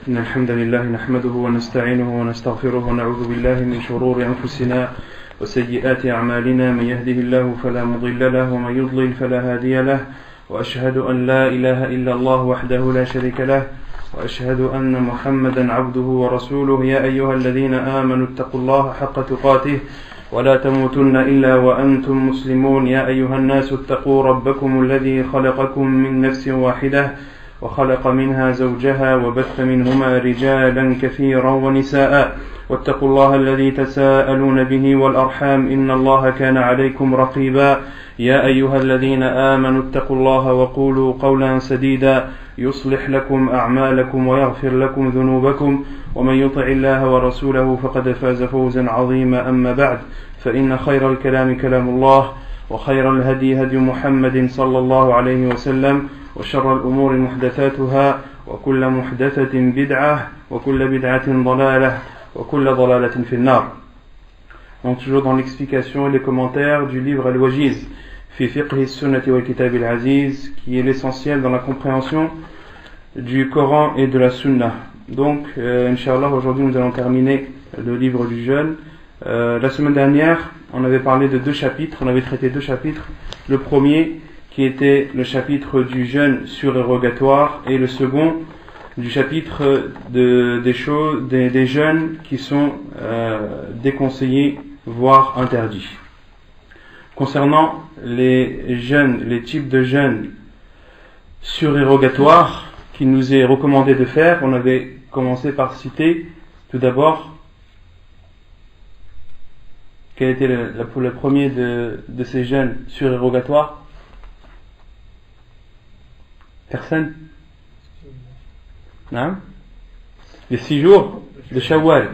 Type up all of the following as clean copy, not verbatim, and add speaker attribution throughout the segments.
Speaker 1: إن الحمد لله نحمده ونستعينه ونستغفره ونعوذ بالله من شرور أنفسنا وسيئات أعمالنا من يهده الله فلا مضل له ومن يضلل فلا هادي له وأشهد أن لا إله إلا الله وحده لا شريك له وأشهد أن محمدا عبده ورسوله يا أيها الذين آمنوا اتقوا الله حق تقاته ولا تموتن إلا وأنتم مسلمون يا أيها الناس اتقوا ربكم الذي خلقكم من نفس واحدة وخلق منها زوجها وبث منهما رجالا كثيرا ونساء واتقوا الله الذي تساءلون به والأرحام إن الله كان عليكم رقيبا يا أيها الذين آمنوا اتقوا الله وقولوا قولا سديدا يصلح لكم أعمالكم ويغفر لكم ذنوبكم ومن يطع الله ورسوله فقد فاز فوزا عظيما أما بعد فإن خير الكلام كلام الله وخير الهدي هدي محمد صلى الله عليه وسلم وشر الأمور محدثاتها وكل محدثة بدعة وكل بدعة ضلالة وكل ضلالة في النار. Donc toujours dans l'explication et les commentaires du livre Al-Wajiz fi fiqh sunnati wal kitab al-aziz, qui est l'essentiel dans la compréhension du Coran et de la Sunna. Donc Inch'Allah, aujourd'hui nous allons terminer le livre du jeûne. La semaine dernière on avait parlé de deux chapitres, on avait traité deux chapitres. Le premier qui était le chapitre du jeûne surérogatoire et le second du chapitre des jeûnes qui sont déconseillés voire interdits. Concernant les jeûnes, les types de jeûnes surérogatoires qu'il nous est recommandé de faire, on avait commencé par citer tout d'abord quel était le premier de ces jeûnes surérogatoires. Personne? Non? Les 6 jours de Shawwal.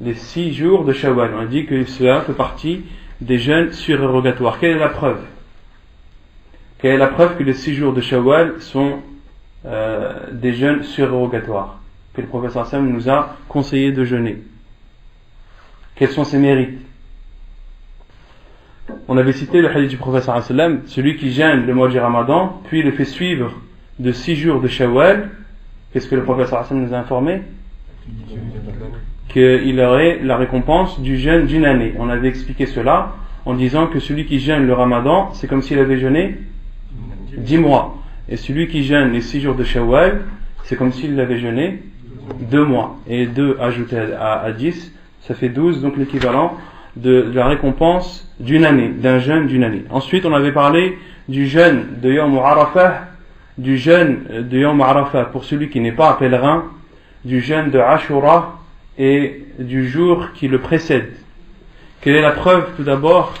Speaker 1: Les 6 jours de Shawwal. On a dit que cela fait partie des jeûnes surérogatoires. Quelle est la preuve? Quelle est la preuve que les 6 jours de Shawwal sont des jeûnes surérogatoires, que le prophète sallallahu alayhi wa sallam nous a conseillé de jeûner? Quels sont ses mérites? On avait cité le hadith du prophète sallallahu alayhi wa sallam: celui qui jeûne le mois du Ramadan puis le fait suivre de 6 jours de Shawwal, qu'est-ce que le prophète sallallahu alayhi wa sallam nous a informé? Qu'il aurait la récompense du jeûne d'une année. On avait expliqué cela en disant que celui qui jeûne le Ramadan, c'est comme s'il avait jeûné 10 mois, et celui qui jeûne les 6 jours de Shawwal, c'est comme s'il avait jeûné 2 mois, et 2 ajouté à 10, ça fait 12, donc l'équivalent de la récompense d'une année, d'un jeûne d'une année. Ensuite on avait parlé du jeûne de Yawm Arafah, du jeûne de Yawm Arafah pour celui qui n'est pas un pèlerin, du jeûne de Ashura et du jour qui le précède. Quelle est la preuve tout d'abord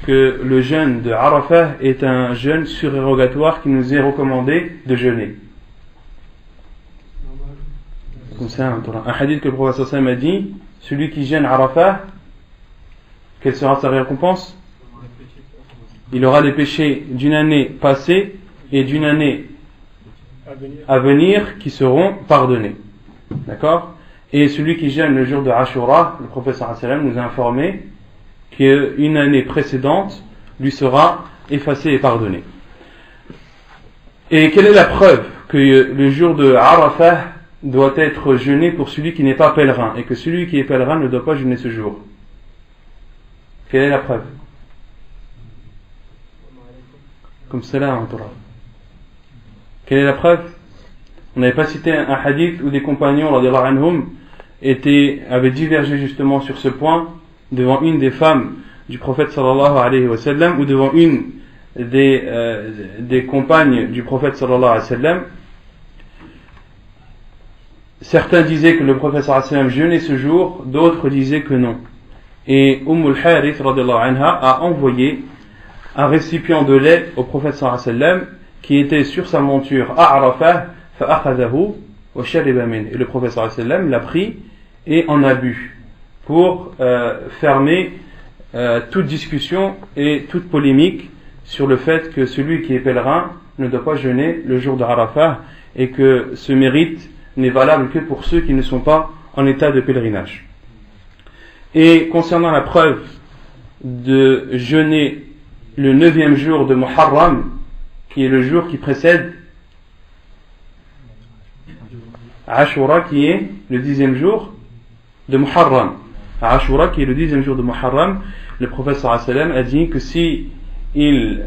Speaker 1: que le jeûne de Arafah est un jeûne surérogatoire qui nous est recommandé de jeûner? Comme ça, un hadith que le prophète sallallahu alayhi wa sallam a dit: celui qui jeûne Arafah, quelle sera sa récompense? Il aura les péchés d'une année passée et d'une année à venir qui seront pardonnés. D'accord? Et celui qui jeûne le jour de Ashura, le prophète sallallahu alayhi wa sallam nous a informé qu'une année précédente lui sera effacée et pardonnée. Et quelle est la preuve que le jour de Arafah doit être jeûné pour celui qui n'est pas pèlerin, et que celui qui est pèlerin ne doit pas jeûner ce jour? Quelle est la preuve? Comme cela, quelle est la preuve? On n'avait pas cité un hadith où des compagnons radiyallahu anhum avaient divergé justement sur ce point devant une des femmes du prophète sallallahu alayhi wa sallam, ou devant une des compagnes du prophète sallallahu alayhi wa sallam. Certains disaient que le prophète sallallahu alayhi wa sallam jeûnait ce jour, d'autres disaient que non. Et al-Harith radiyallahu anha a envoyé un récipient de lait au prophète sallallahu alayhi wa sallam qui était sur sa monture à Arafah, fa'akhadahu wa shariba min. Et le prophète sallallahu alayhi wa sallam l'a pris et en a bu, pour fermer toute discussion et toute polémique sur le fait que celui qui est pèlerin ne doit pas jeûner le jour de Arafah, et que ce mérite n'est valable que pour ceux qui ne sont pas en état de pèlerinage. Et concernant la preuve de jeûner le 9e jour de Muharram, qui est le jour qui précède Ashura qui est le 10e jour de Muharram. Ashura qui est le 10e jour de Muharram, le prophète sallallahu alayhi wa sallam a dit que si s'il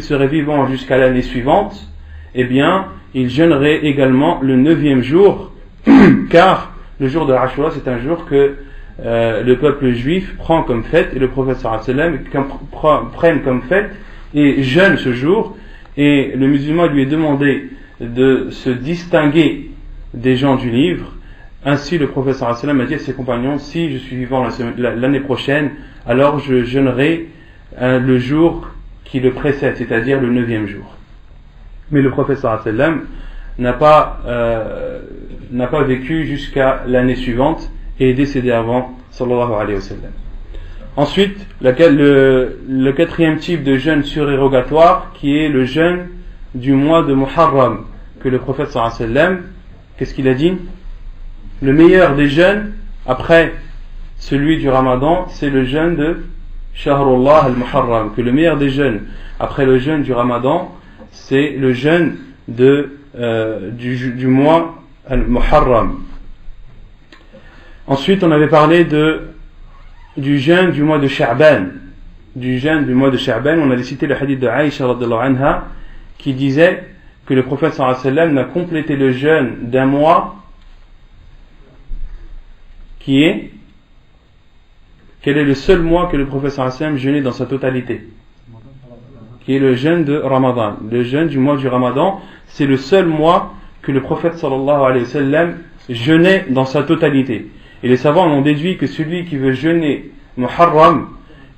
Speaker 1: serait vivant jusqu'à l'année suivante, eh bien, il jeûnerait également le 9e jour, car le jour de Ashura, c'est un jour que le peuple juif prend comme fête, et le prophète sallallahu alayhi wa sallam prenne comme fête et jeûne ce jour, et le musulman lui est demandé de se distinguer des gens du livre. Ainsi, le prophète sallallahu alayhi wa sallam a dit à ses compagnons: si je suis vivant l'année prochaine, alors je jeûnerai le jour qui le précède, c'est-à-dire le 9e jour. Mais le prophète sallallahu alayhi wa sallam n'a pas vécu jusqu'à l'année suivante et est décédé avant, sallallahu alayhi wa sallam. Ensuite, le quatrième type de jeûne surérogatoire, qui est le jeûne du mois de Muharram, que le prophète sallallahu alayhi wa sallam, qu'est-ce qu'il a dit? Le meilleur des jeûnes, après celui du Ramadan, c'est le jeûne de Shahrullah al-Muharram, que le meilleur des jeûnes, après le jeûne du Ramadan, c'est le jeûne du mois al-Muharram. Ensuite, on avait parlé du jeûne du mois de Sha'ban. Du jeûne du mois de Sha'ban, on avait cité le hadith de Aïcha radhiyallahu anha, qui disait que le prophète sallallahu alayhi wa sallam n'a complété le jeûne d'un mois quel est le seul mois que le prophète sallallahu alayhi wa sallam jeûnait dans sa totalité, qui est le jeûne de Ramadan. Le jeûne du mois du Ramadan, c'est le seul mois que le prophète sallallahu alayhi wa sallam jeûnait dans sa totalité. Et les savants ont déduit que celui qui veut jeûner Muharram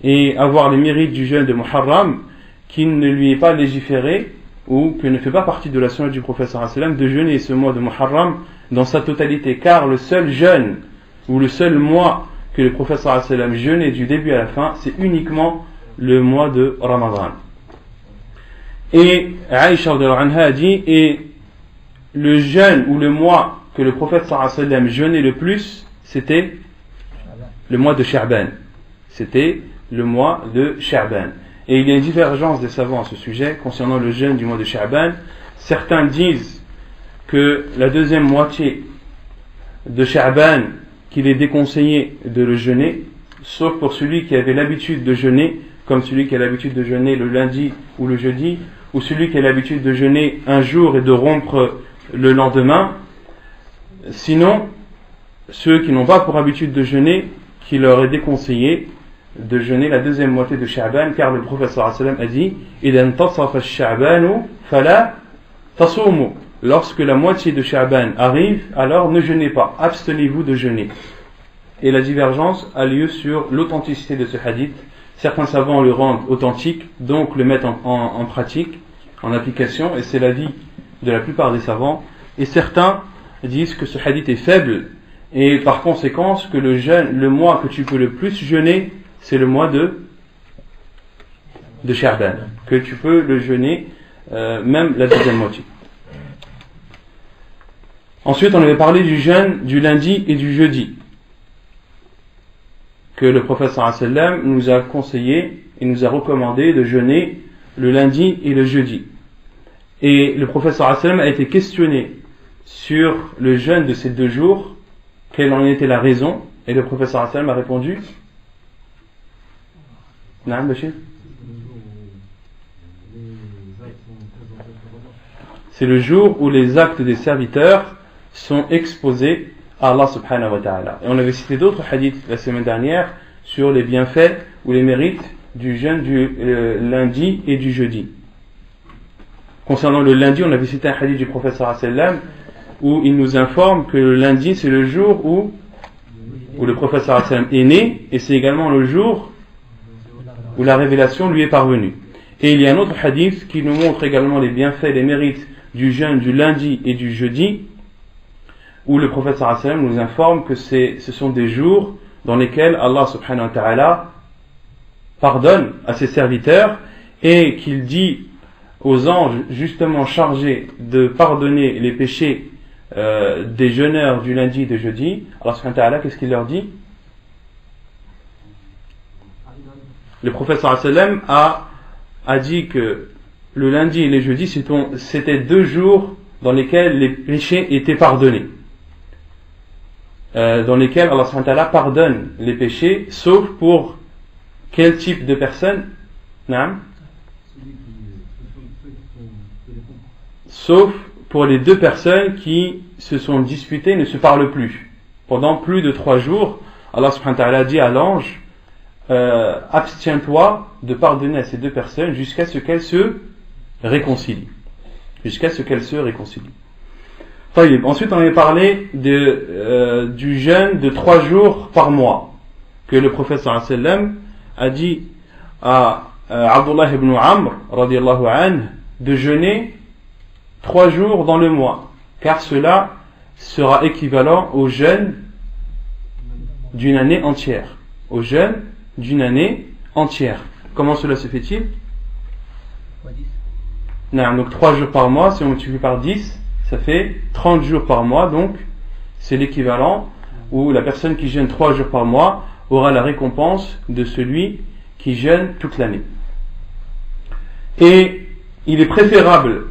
Speaker 1: et avoir les mérites du jeûne de Muharram, qu'il ne lui est pas légiféré ou que ne fait pas partie de la sunna du prophète sallallahu alayhi wa sallam de jeûner ce mois de Muharram dans sa totalité, car le seul jeûne ou le seul mois que le prophète sallallahu alayhi wa sallam jeûnait du début à la fin, c'est uniquement le mois de Ramadan. Et Aïcha a dit, et le jeûne ou le mois que le prophète sallallahu alayhi wa sallam jeûnait le plus, c'était le mois de Sha'ban. C'était le mois de Sha'ban. Et il y a une divergence des savants à ce sujet concernant le jeûne du mois de Sha'ban. Certains disent que la deuxième moitié de Sha'ban, qu'il est déconseillé de le jeûner, sauf pour celui qui avait l'habitude de jeûner, comme celui qui a l'habitude de jeûner le lundi ou le jeudi, ou celui qui a l'habitude de jeûner un jour et de rompre le lendemain. Sinon, ceux qui n'ont pas pour habitude de jeûner, qui leur est déconseillé de jeûner la deuxième moitié de Sha'ban, car le prophète sallallahu alayhi wa sallam a dit: إِذَا انْتَصَفَ الشَّعْبَانُ فَلَا تَصُومُوا. Lorsque la moitié de Sha'ban arrive, alors ne jeûnez pas, abstenez-vous de jeûner. Et la divergence a lieu sur l'authenticité de ce hadith. Certains savants le rendent authentique, donc le mettent en pratique, en application, et c'est l'avis de la plupart des savants. Et certains disent que ce hadith est faible, et par conséquent que le mois que tu peux le plus jeûner, c'est le mois de Sha'ban, que tu peux le jeûner même la deuxième moitié. Ensuite, on avait parlé du jeûne du lundi et du jeudi, que le prophète sallallahu alayhi wa sallam nous a conseillé et nous a recommandé de jeûner le lundi et le jeudi. Et le prophète sallallahu alayhi wa sallam a été questionné sur le jeûne de ces 2 jours, quelle en était la raison, et le prophète sallallahu alayhi wa sallam a répondu: Naam, Bachir? C'est le jour où les actes des serviteurs sont exposés à Allah subhanahu wa ta'ala. Et on avait cité d'autres hadiths la semaine dernière sur les bienfaits ou les mérites du jeûne du lundi et du jeudi. Concernant le lundi, on avait cité un hadith du prophète sallallahu alayhi wa sallam où il nous informe que le lundi c'est le jour où le prophète sallallahu alayhi wa sallam est né, et c'est également le jour où la révélation lui est parvenue. Et il y a un autre hadith qui nous montre également les bienfaits et les mérites du jeûne du lundi et du jeudi, où le prophète sallallahu alayhi wa sallam nous informe que ce sont des jours dans lesquels Allah subhanahu wa ta'ala pardonne à ses serviteurs, et qu'il dit aux anges justement chargés de pardonner les péchés des jeûneurs du lundi et du jeudi. Allah subhanahu wa ta'ala, qu'est-ce qu'il leur dit? Le prophète sallallahu alayhi wa sallam a dit que le lundi et le jeudi c'était 2 jours dans lesquels les péchés étaient pardonnés. Dans lesquels Allah subhanahu wa ta'ala pardonne les péchés, sauf pour quel type de personnes? Sauf pour les deux personnes qui se sont disputées, ne se parlent plus. Pendant plus de 3 jours, Allah subhanahu wa ta'ala dit à l'ange, abstiens-toi de pardonner à ces deux personnes jusqu'à ce qu'elles se réconcilient. Ensuite, on avait parlé du jeûne de 3 jours par mois, que le prophète sallallahu alayhi wa sallam a dit à Abdullah ibn Amr radiyallahu anhu de jeûner 3 jours dans le mois, car cela sera équivalent au jeûne d'une année entière. Comment cela se fait-il? Donc 3 jours par mois, si on multiplie par 10, ça fait 30 jours par mois, donc c'est l'équivalent où la personne qui jeûne 3 jours par mois aura la récompense de celui qui jeûne toute l'année. Et il est préférable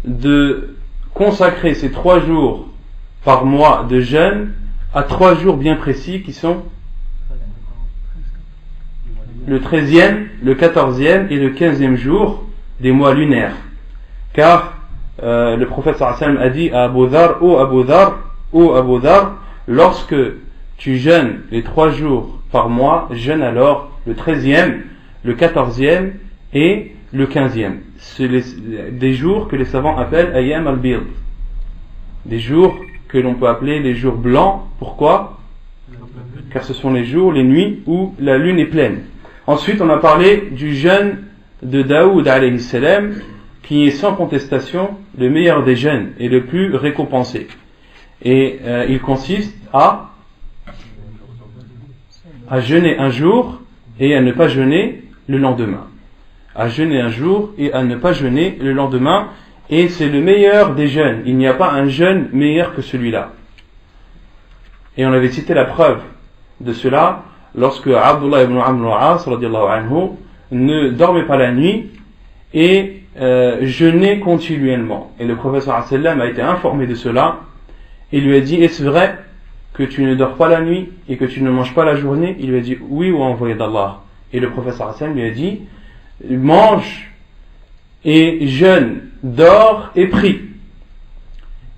Speaker 1: de consacrer ces 3 jours par mois de jeûne à 3 jours bien précis qui sont le 13e, le 14e et le 15e jour des mois lunaires. Car le prophète sallallahu alayhi wa sallam a dit à Abu Dhar, lorsque tu jeûnes les 3 jours par mois, jeûne alors le 13e, le 14e et le 15e. C'est des jours que les savants appellent Ayyam al-Bid. Des jours que l'on peut appeler les jours blancs. Pourquoi? Car ce sont les jours, les nuits où la lune est pleine. Ensuite, on a parlé du jeûne de Daoud alayhi salam, qui est sans contestation le meilleur des jeûnes et le plus récompensé. Et il consiste à jeûner un jour et à ne pas jeûner le lendemain. À jeûner un jour et à ne pas jeûner le lendemain. Et c'est le meilleur des jeûnes. Il n'y a pas un jeûne meilleur que celui-là. Et on avait cité la preuve de cela lorsque Abdullah ibn Amr al-As radiyallahu anhu ne dormait pas la nuit et jeûnait continuellement. Et le prophète sallallahu alayhi wa sallam a été informé de cela et lui a dit: est-ce vrai que tu ne dors pas la nuit et que tu ne manges pas la journée? Il lui a dit: oui, ou envoyé d'Allah. Et le prophète sallallahu alayhi wa sallam lui a dit: mange et jeûne, dors et prie.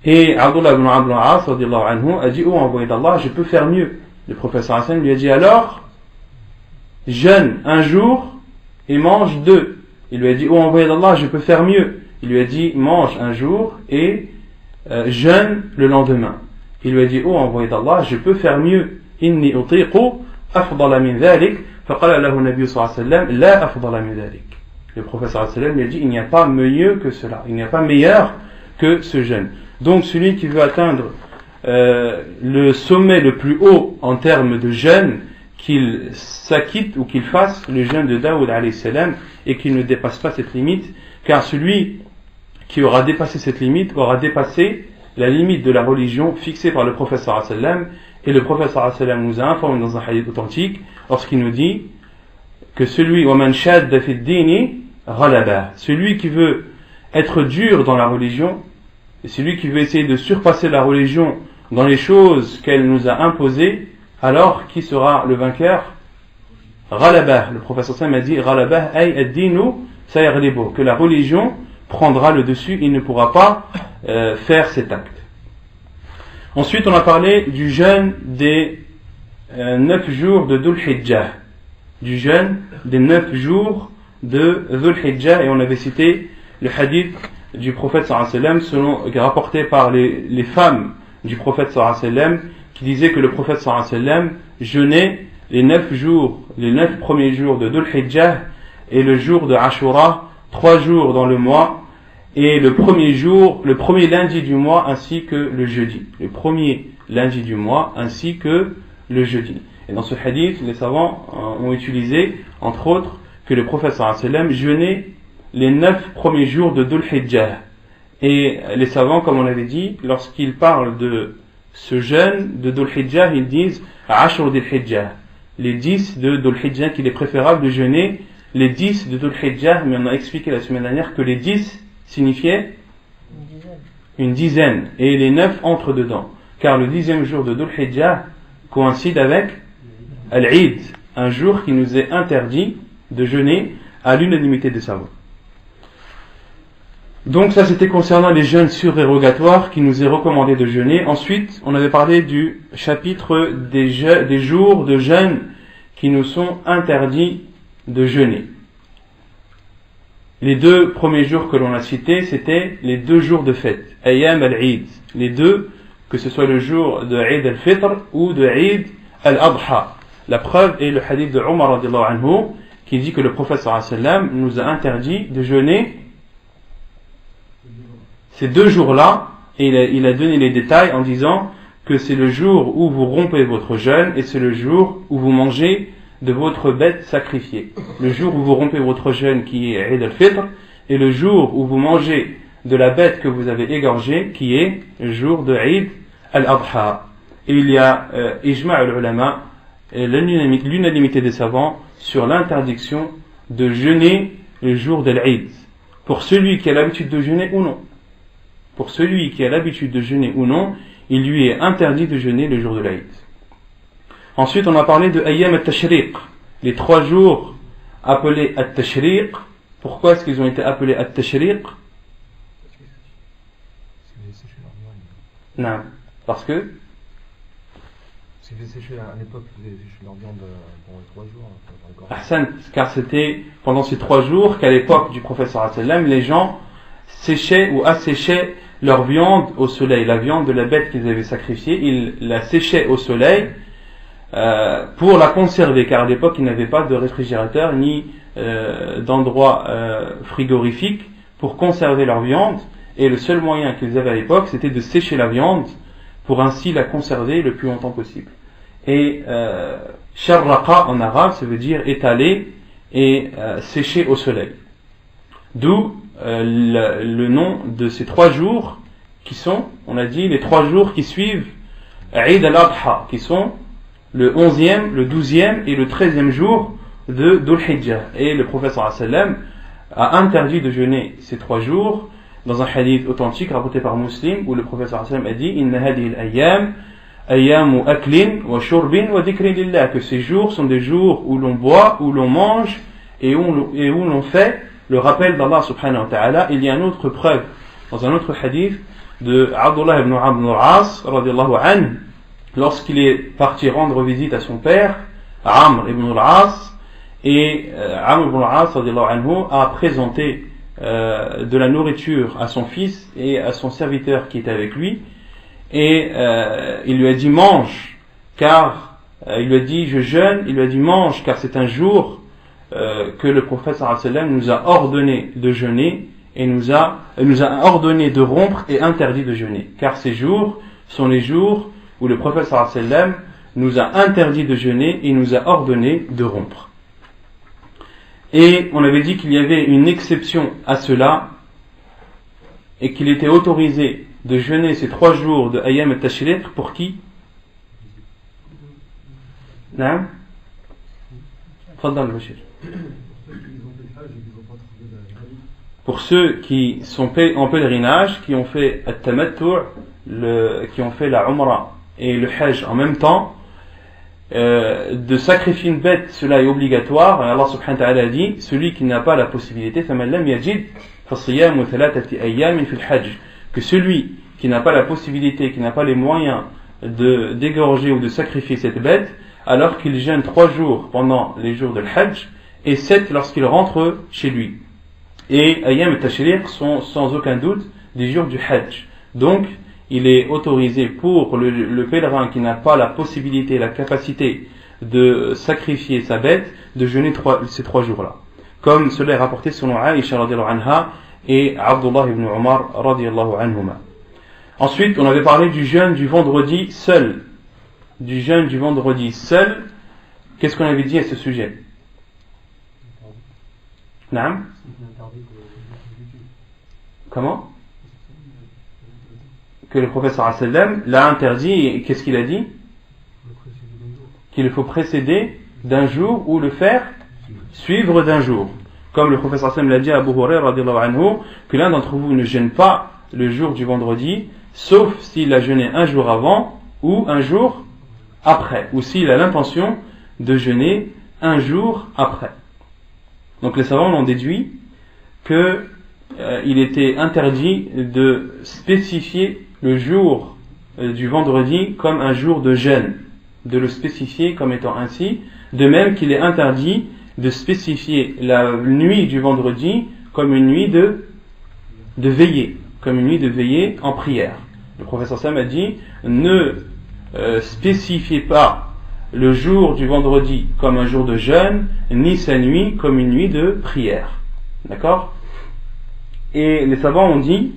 Speaker 1: Et Abdullah ibn Amr al-As radiyallahu anhu a dit: oh envoyé d'Allah, je peux faire mieux. Le prophète sallallahu alayhi wa sallam lui a dit: alors jeûne un jour et mange 2. Il lui a dit: oh envoyé d'Allah, je peux faire mieux. Il lui a dit: mange un jour et jeûne le lendemain. Il lui a dit: oh envoyé d'Allah, je peux faire mieux. Inni utiqu afdala min dhalik. Faqala lahu nabi sallallahu alayhi wa sallam: la afdala min dhalik. Le prophète sallallahu alayhi wa sallam lui a dit: il n'y a pas mieux que cela, il n'y a pas meilleur que ce jeûne. Donc celui qui veut atteindre le sommet le plus haut en termes de jeûne, qu'il s'acquitte ou qu'il fasse le jeûne de Daoud alayhi salam et qu'il ne dépasse pas cette limite, car celui qui aura dépassé cette limite aura dépassé la limite de la religion fixée par le prophète sallallahu alayhi wa sallam. Et le prophète sallallahu alayhi wa sallam nous a informé dans un hadith authentique lorsqu'il nous dit que celui celui qui veut être dur dans la religion et celui qui veut essayer de surpasser la religion dans les choses qu'elle nous a imposées, alors qui sera le vainqueur? Ghalabah. Le professeur Sam a dit Ghalabah ay ad-dinu sayaghlibu, que la religion prendra le dessus, il ne pourra pas faire cet acte. Ensuite, on a parlé du jeûne des 9 jours de Dhul Hijjah, du jeûne des 9 jours de Dhul Hijjah, et on avait cité le hadith du prophète sallallahu alayhi wa sallam rapporté par les femmes du prophète sallallahu alayhi wa sallam, qui disait que le prophète sallallahu alayhi wa sallam jeûnait les 9 premiers jours de Dhul Hijjah et le jour de Ashura, 3 jours dans le mois, et le premier lundi du mois ainsi que le jeudi. Le premier lundi du mois ainsi que le jeudi. Et dans ce hadith, les savants ont utilisé, entre autres, que le prophète sallallahu alayhi wa sallam jeûnait les 9 premiers jours de Dhul Hijjah. Et les savants, comme on l'avait dit, lorsqu'ils parlent de ce jeûne de Dhul Hijjah, ils disent Ashr Dhul Hijjah, les 10 de Dhul Hijjah, qu'il est préférable de jeûner les 10 de Dhul Hijjah, mais on a expliqué la semaine dernière que les 10 signifiaient Une dizaine. Et les 9 entrent dedans. Car le 10e jour de Dhul Hijjah coïncide avec Al-Eid, un jour qui nous est interdit de jeûner à l'unanimité des savants. Donc ça c'était concernant les jeûnes surérogatoires qui nous est recommandé de jeûner. Ensuite, on avait parlé du chapitre des jours de jeûne qui nous sont interdits de jeûner. Les 2 premiers jours que l'on a cités, c'était les 2 jours de fête, Ayyam al-Eid. Les 2, que ce soit le jour de Eid al-Fitr ou de Eid al-Adha. La preuve est le hadith de Omar radiallahu anhu qui dit que le prophète sallallahu alayhi wa sallam nous a interdit de jeûner ces 2 jours-là, et il a donné les détails en disant que c'est le jour où vous rompez votre jeûne et c'est le jour où vous mangez de votre bête sacrifiée. Le jour où vous rompez votre jeûne qui est Eid al-Fitr et le jour où vous mangez de la bête que vous avez égorgée qui est le jour de Eid al-Adha. Et il y a Ijma' al-Ulama, l'unanimité des savants sur l'interdiction de jeûner le jour de l'Eid. Pour celui qui a l'habitude de jeûner ou non. Pour celui qui a l'habitude de jeûner ou non, il lui est interdit de jeûner le jour de l'Aïd. Ensuite, on a parlé de Ayyam al-Tashriq, les 3 jours appelés al-Tashriq. Pourquoi est-ce qu'ils ont été appelés al-Tashriq? Non, parce que
Speaker 2: c'est fait sécher à l'époque, ils faisaient sécher leur viande pendant les 3 jours.
Speaker 1: Ahsan, car c'était pendant ces 3 jours qu'à l'époque du prophète sallallahu alayhi wa sallam, les gens séchaient ou asséchaient leur viande au soleil, la viande de la bête qu'ils avaient sacrifiée, ils la séchaient au soleil pour la conserver, car à l'époque ils n'avaient pas de réfrigérateur ni d'endroit frigorifique pour conserver leur viande, et le seul moyen qu'ils avaient à l'époque c'était de sécher la viande pour ainsi la conserver le plus longtemps possible. Et sharraqa en arabe ça veut dire étaler et sécher au soleil, d'où le nom de ces 3 jours qui sont, on a dit, les 3 jours qui suivent Eid al-Adha, qui sont le 11e, le 12e et le 13e jour de Dhul Hijjah. Et le prophète sallallahu alayhi wa sallam a interdit de jeûner ces 3 jours dans un hadith authentique rapporté par Muslim où le prophète sallallahu alayhi wa sallam a dit Inna hadihi al-ayyam ayyamu aklin wa shurbin wa dhikri lillah, que ces jours sont des jours où l'on boit, où l'on mange et où l'on fait le rappel d'Allah subhanahu wa ta'ala. Il y a une autre preuve dans un autre hadith de Abdullah ibn Amr ibn al-As radiallahu anhu, lorsqu'il est parti rendre visite à son père Amr ibn al-As, et Amr ibn al-As radiallahu anhu a présenté de la nourriture à son fils et à son serviteur qui était avec lui, et il lui a dit mange, car il lui a dit je jeûne, il lui a dit mange car c'est un jour que le prophète sallallahu alayhi wa sallam nous a ordonné de jeûner et nous a ordonné de rompre et interdit de jeûner, car ces jours sont les jours où le prophète sallallahu alayhi wa sallam nous a interdit de jeûner et nous a ordonné de rompre. Et on avait dit qu'il y avait une exception à cela et qu'il était autorisé de jeûner ces 3 jours de Ayyam al-Tashriq pour qui? Naam? Fadal Bashir. Pour ceux qui sont en pèlerinage, qui ont fait At-Tamattu', qui ont fait la Umrah et le Hajj en même temps, de sacrifier une bête, cela est obligatoire. Et Allah subhanahu wa ta'ala a dit, celui qui n'a pas la possibilité, فَمَنْ لَمْ يَجِدْ فَصِيَامُ ثَلَاثَةِ أَيَّامٍ فِي الْحَجِّ, que celui qui n'a pas la possibilité, qui n'a pas les moyens d'égorger ou de sacrifier cette bête, alors qu'il jeûne 3 jours pendant les jours de l'Hajj et 7 lorsqu'il rentre chez lui. Et Ayyam al-Tashriq sont sans aucun doute des jours du Hajj. Donc, il est autorisé pour le pèlerin qui n'a pas la possibilité, la capacité de sacrifier sa bête, de jeûner ces 3 jours-là. Comme cela est rapporté selon Aïcha radiallahu anha et Abdullah ibn Umar radiallahu anhuma. Ensuite, on avait parlé du jeûne du vendredi seul. Du jeûne du vendredi seul. Qu'est-ce qu'on avait dit à ce sujet? Naam? Comment? Que le prophète sallallahu alayhi wa sallam l'a interdit, et qu'est-ce qu'il a dit? Qu'il faut précéder d'un jour ou le faire suivre d'un jour. Comme le prophète sallallahu alayhi wa sallam l'a dit à Abu Hurairah radiallahu anhu, que l'un d'entre vous ne jeûne pas le jour du vendredi, sauf s'il a jeûné un jour avant ou un jour après, ou s'il a l'intention de jeûner un jour après. Donc les savants ont déduit que il était interdit de spécifier le jour du vendredi comme un jour de jeûne, de le spécifier comme étant ainsi, de même qu'il est interdit de spécifier la nuit du vendredi comme une nuit de veillée, comme une nuit de veillée en prière. Le professeur Sam a dit, ne spécifiez pas le jour du vendredi comme un jour de jeûne, ni sa nuit comme une nuit de prière. D'accord ? Et les savants ont dit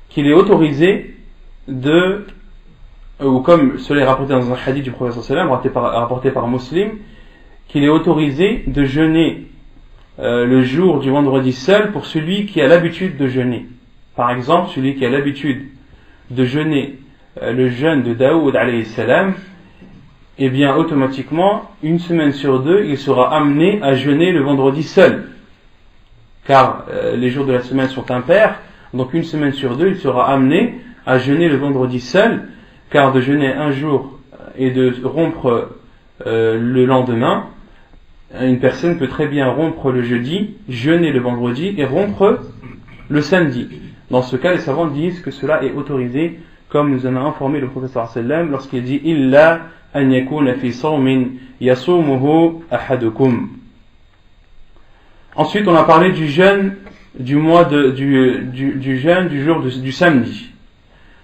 Speaker 1: qu'il est autorisé ou comme cela est rapporté dans un hadith du professeur Sallam, rapporté par Muslim, qu'il est autorisé de jeûner le jour du vendredi seul pour celui qui a l'habitude de jeûner. Par exemple, celui qui a l'habitude de jeûner le jeûne de Daoud alayhi salam, eh bien automatiquement, une semaine sur deux, il sera amené à jeûner le vendredi seul. Car les jours de la semaine sont impairs, donc une semaine sur deux, il sera amené à jeûner le vendredi seul, car de jeûner un jour et de rompre le lendemain, une personne peut très bien rompre le jeudi, jeûner le vendredi et rompre le samedi. Dans ce cas, les savants disent que cela est autorisé, comme nous en a informé le professeur sallam lorsqu'il dit illa an yakuna fi sawmin yasumuhu ahadukum. Ensuite, on a parlé du jeûne du jeûne du jour du samedi.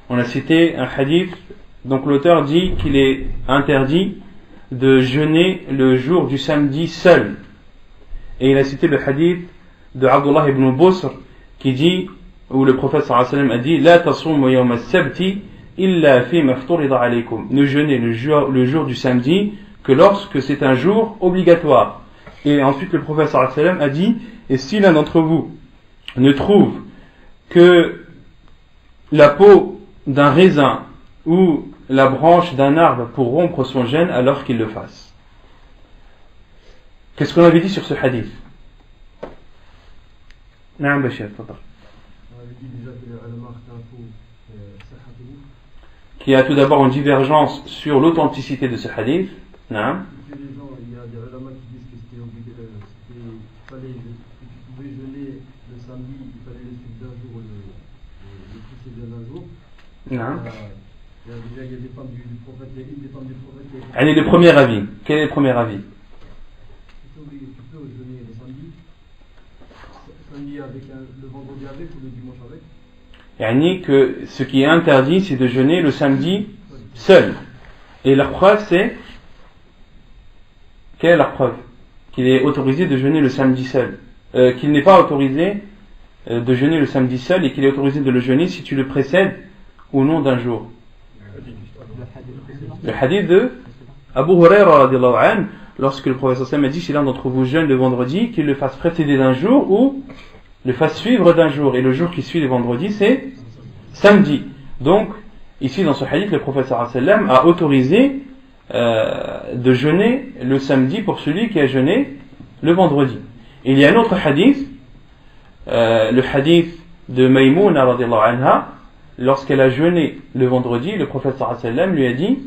Speaker 1: On a cité un hadith, donc l'auteur dit qu'il est interdit de jeûner le jour du samedi seul. Et il a cité le hadith de Abdullah ibn Busr qui dit, où le prophète sallallahu alayhi wa sallam a dit la tasumu yawm as-sabti illa fi ma fturida alaykum. Ne jeûnez le jour du samedi que lorsque c'est un jour obligatoire. Et ensuite le prophète sallallahu alayhi wa sallam a dit, et si l'un d'entre vous ne trouve que la peau d'un raisin ou la branche d'un arbre pour rompre son jeûne, alors qu'il le fasse. Qu'est-ce qu'on avait dit sur ce hadith? Naam Bachir, tafadhal.
Speaker 2: On avait dit déjà que les ulama ikhtalafou sihhatuhu.
Speaker 1: Qu'il y a tout d'abord une divergence sur l'authenticité de ce hadith. Naam.
Speaker 2: Il y a des ulama qui disent que c'était obligatoire, que tu pouvais jeûner le samedi, il fallait le suivre d'un jour, le précédent d'un jour.
Speaker 1: Naam.
Speaker 2: Il y a des femmes du prophète, il y a une des femmes du prophète.
Speaker 1: Quel est le premier avis? Quel est le premier avis?
Speaker 2: Tu peux jeûner le samedi avec le vendredi avec ou le dimanche avec.
Speaker 1: Yani que ce qui est interdit, c'est de jeûner le samedi seul. Et la preuve, c'est... Quelle est la preuve? Qu'il est autorisé de jeûner le samedi seul. Qu'il n'est pas autorisé de jeûner le samedi seul et qu'il est autorisé de le jeûner si tu le précèdes au nom d'un jour. Le hadith de Abu Huraira radiallahu anhu, lorsque le prophète sallam a dit si l'un d'entre vous jeûne le vendredi, qu'il le fasse précéder d'un jour ou le fasse suivre d'un jour. Et le jour qui suit le vendredi, c'est samedi. Donc, ici dans ce hadith, le prophète sallam a autorisé de jeûner le samedi pour celui qui a jeûné le vendredi. Et il y a un autre hadith, le hadith de Maïmouna radiallahu anha, lorsqu'elle a jeûné le vendredi, le prophète sallam lui a dit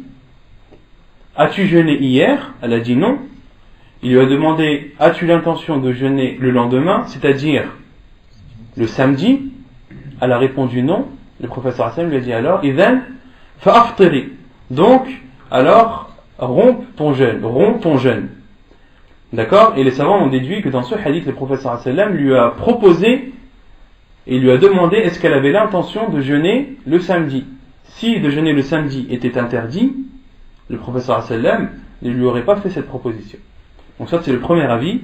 Speaker 1: as-tu jeûné hier? Elle a dit non. Il lui a demandé as-tu l'intention de jeûner le lendemain, c'est-à-dire le samedi? Elle a répondu non. Le prophète sallam lui a dit alors idhan fa'aftiri, donc alors romps ton jeûne. D'accord? Et les savants ont déduit que dans ce hadith, le prophète sallam lui a proposé et lui a demandé est-ce qu'elle avait l'intention de jeûner le samedi. Si de jeûner le samedi était interdit, le professeur sallam ne lui aurait pas fait cette proposition. Donc ça c'est le premier avis.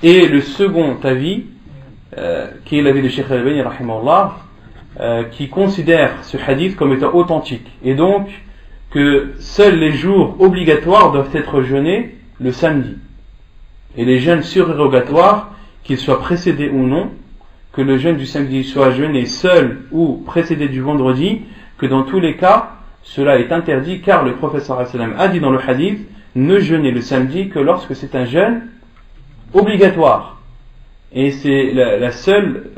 Speaker 1: Et le second avis, qui est l'avis de Cheikh Al-Albani rahimahullah, qui considère ce hadith comme étant authentique. Et donc que seuls les jours obligatoires doivent être jeûnés le samedi. Et les jeûnes surérogatoires, qu'ils soient précédés ou non, que le jeûne du samedi soit jeûné seul ou précédé du vendredi, que dans tous les cas, cela est interdit, car le professeur sallam a dit dans le hadith, ne jeûnez le samedi que lorsque c'est un jeûne obligatoire. Et c'est la seule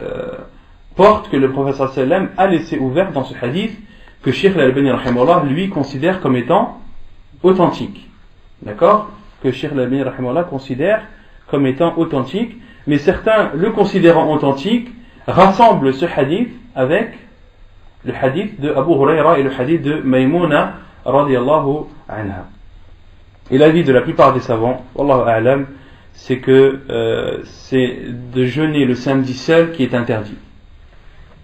Speaker 1: porte que le prophète sallam a laissé ouvert dans ce hadith que Cheikh Al-Albani rahimahullah lui considère comme étant authentique. D'accord? Que Cheikh Al-Albani rahimahullah considère comme étant authentique, mais certains le considérant authentique rassemblent ce hadith avec le hadith de Abu Huraira et le hadith de Maïmouna radiyallahu anha. Et l'avis de la plupart des savants, wallahu a'lam, c'est que c'est de jeûner le samedi seul qui est interdit.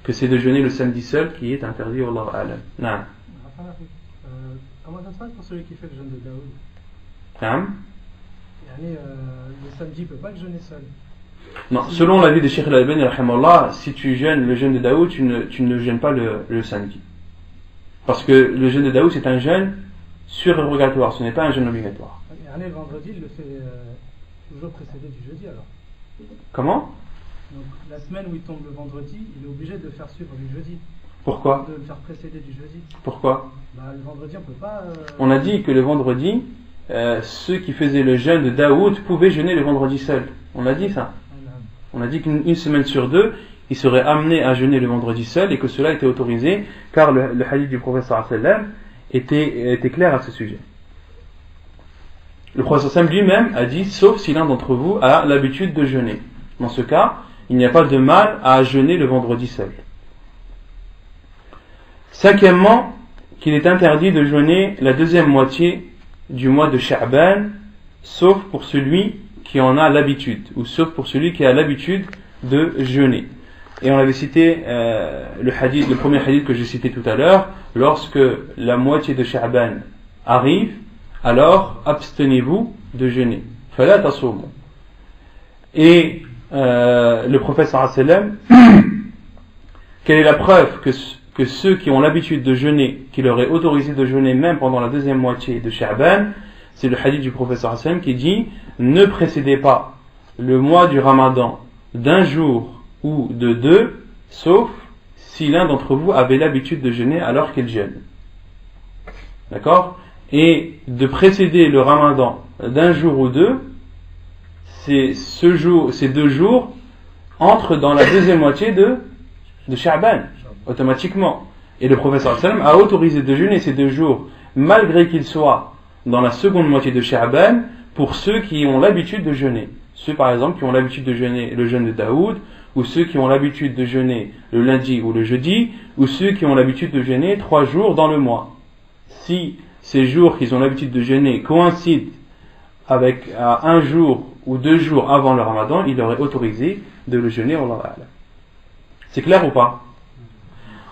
Speaker 1: Que c'est de jeûner le samedi seul qui est interdit, wallahu a'lam. Naam.
Speaker 3: Comment ça se passe pour celui qui fait le jeûne de Daoud?
Speaker 1: Naam.
Speaker 3: Le samedi, il ne peut pas le jeûner seul.
Speaker 1: Non, selon l'avis de Cheikh Al-Albani rahimahullah, si tu jeûnes le jeûne de Daoud, tu ne jeûnes pas le samedi. Parce que le jeûne de Daoud c'est un jeûne surérogatoire, ce n'est pas un jeûne obligatoire.
Speaker 3: Le vendredi, il le fait toujours précédé du jeudi alors.
Speaker 1: Comment?
Speaker 3: Donc la semaine où il tombe le vendredi, il est obligé de le faire suivre du jeudi.
Speaker 1: Pourquoi?
Speaker 3: De le faire précéder du jeudi.
Speaker 1: Pourquoi?
Speaker 3: Le vendredi, on peut pas.
Speaker 1: On a dit que le vendredi, ceux qui faisaient le jeûne de Daoud pouvaient jeûner le vendredi seul. On a dit ça. On a dit qu'une semaine sur deux, ils seraient amenés à jeûner le vendredi seul et que cela était autorisé car le hadith du prophète sallallahu alayhi wa sallam était clair à ce sujet. Le prophète sallallahu alayhi wa sallam lui-même a dit sauf si l'un d'entre vous a l'habitude de jeûner. Dans ce cas, il n'y a pas de mal à jeûner le vendredi seul. Cinquièmement, qu'il est interdit de jeûner la deuxième moitié du mois de Sha'ban, sauf pour celui qui en a l'habitude, ou sauf pour celui qui a l'habitude de jeûner. Et on avait cité le premier hadith que j'ai cité tout à l'heure, lorsque la moitié de Sha'ban arrive, alors abstenez-vous de jeûner. Fala tasawmu. Et le prophète sallallahu alayhi wa sallam, quelle est la preuve que ceux qui ont l'habitude de jeûner, qui leur est autorisé de jeûner même pendant la deuxième moitié de Sha'ban, c'est le hadith du prophète sallallahu alayhi wa sallam qui dit ne précédez pas le mois du Ramadan d'un jour ou de deux, sauf si l'un d'entre vous avait l'habitude de jeûner alors qu'il jeûne. D'accord? Et de précéder le Ramadan d'un jour ou deux, ces 2 jours entrent dans la deuxième moitié de Sha'ban, automatiquement. Et le prophète sallallahu alayhi wa sallam a autorisé de jeûner ces 2 jours, malgré qu'ils soient dans la seconde moitié de Sha'ban, pour ceux qui ont l'habitude de jeûner. Ceux par exemple qui ont l'habitude de jeûner le jeûne de Daoud, ou ceux qui ont l'habitude de jeûner le lundi ou le jeudi, ou ceux qui ont l'habitude de jeûner 3 jours dans le mois. Si ces jours qu'ils ont l'habitude de jeûner coïncident avec 1 jour ou 2 jours avant le Ramadan, il leur est autorisé de le jeûner. C'est clair ou pas?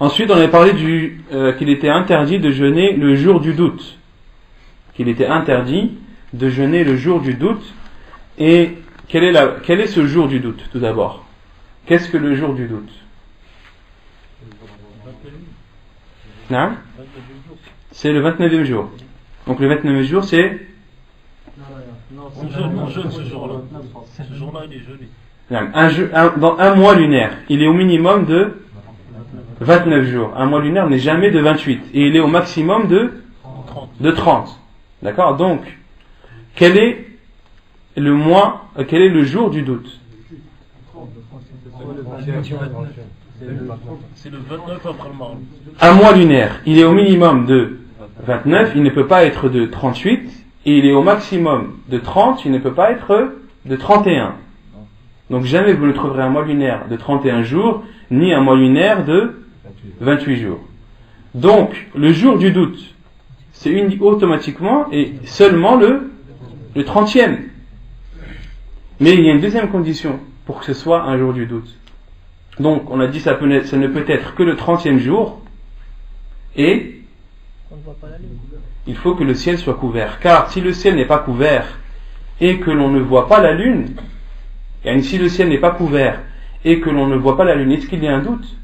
Speaker 1: Ensuite, on avait parlé qu'il était interdit de jeûner le jour du doute. Qu'il était interdit de jeûner le jour du doute. Et quel est ce jour du doute, tout d'abord? Qu'est-ce que le jour du doute? Non? C'est le 29e jour. Donc le 29e jour, c'est...
Speaker 4: On jeûne ce jour-là. Ce jour-là, il est jeûné.
Speaker 1: Dans un mois lunaire, il est au minimum de 29 jours. Un mois lunaire n'est jamais de 28. Et il est au maximum de 30. D'accord? Donc, quel est le jour du doute?
Speaker 4: C'est le 29 après le Maghrib.
Speaker 1: Un mois lunaire, il est au minimum de 29, il ne peut pas être de 38, et il est au maximum de 30, il ne peut pas être de 31. Donc jamais vous ne trouverez un mois lunaire de 31 jours, ni un mois lunaire de 28 jours. Donc, le jour du doute, c'est automatiquement et seulement le 30e. Mais il y a une deuxième condition pour que ce soit un jour du doute. Donc, on a dit ça ne peut être que le 30e jour, et il faut que le ciel soit couvert. Car si le ciel n'est pas couvert et que l'on ne voit pas la lune, et si le ciel n'est pas couvert et que l'on ne voit pas la lune, est-ce qu'il y a un doute?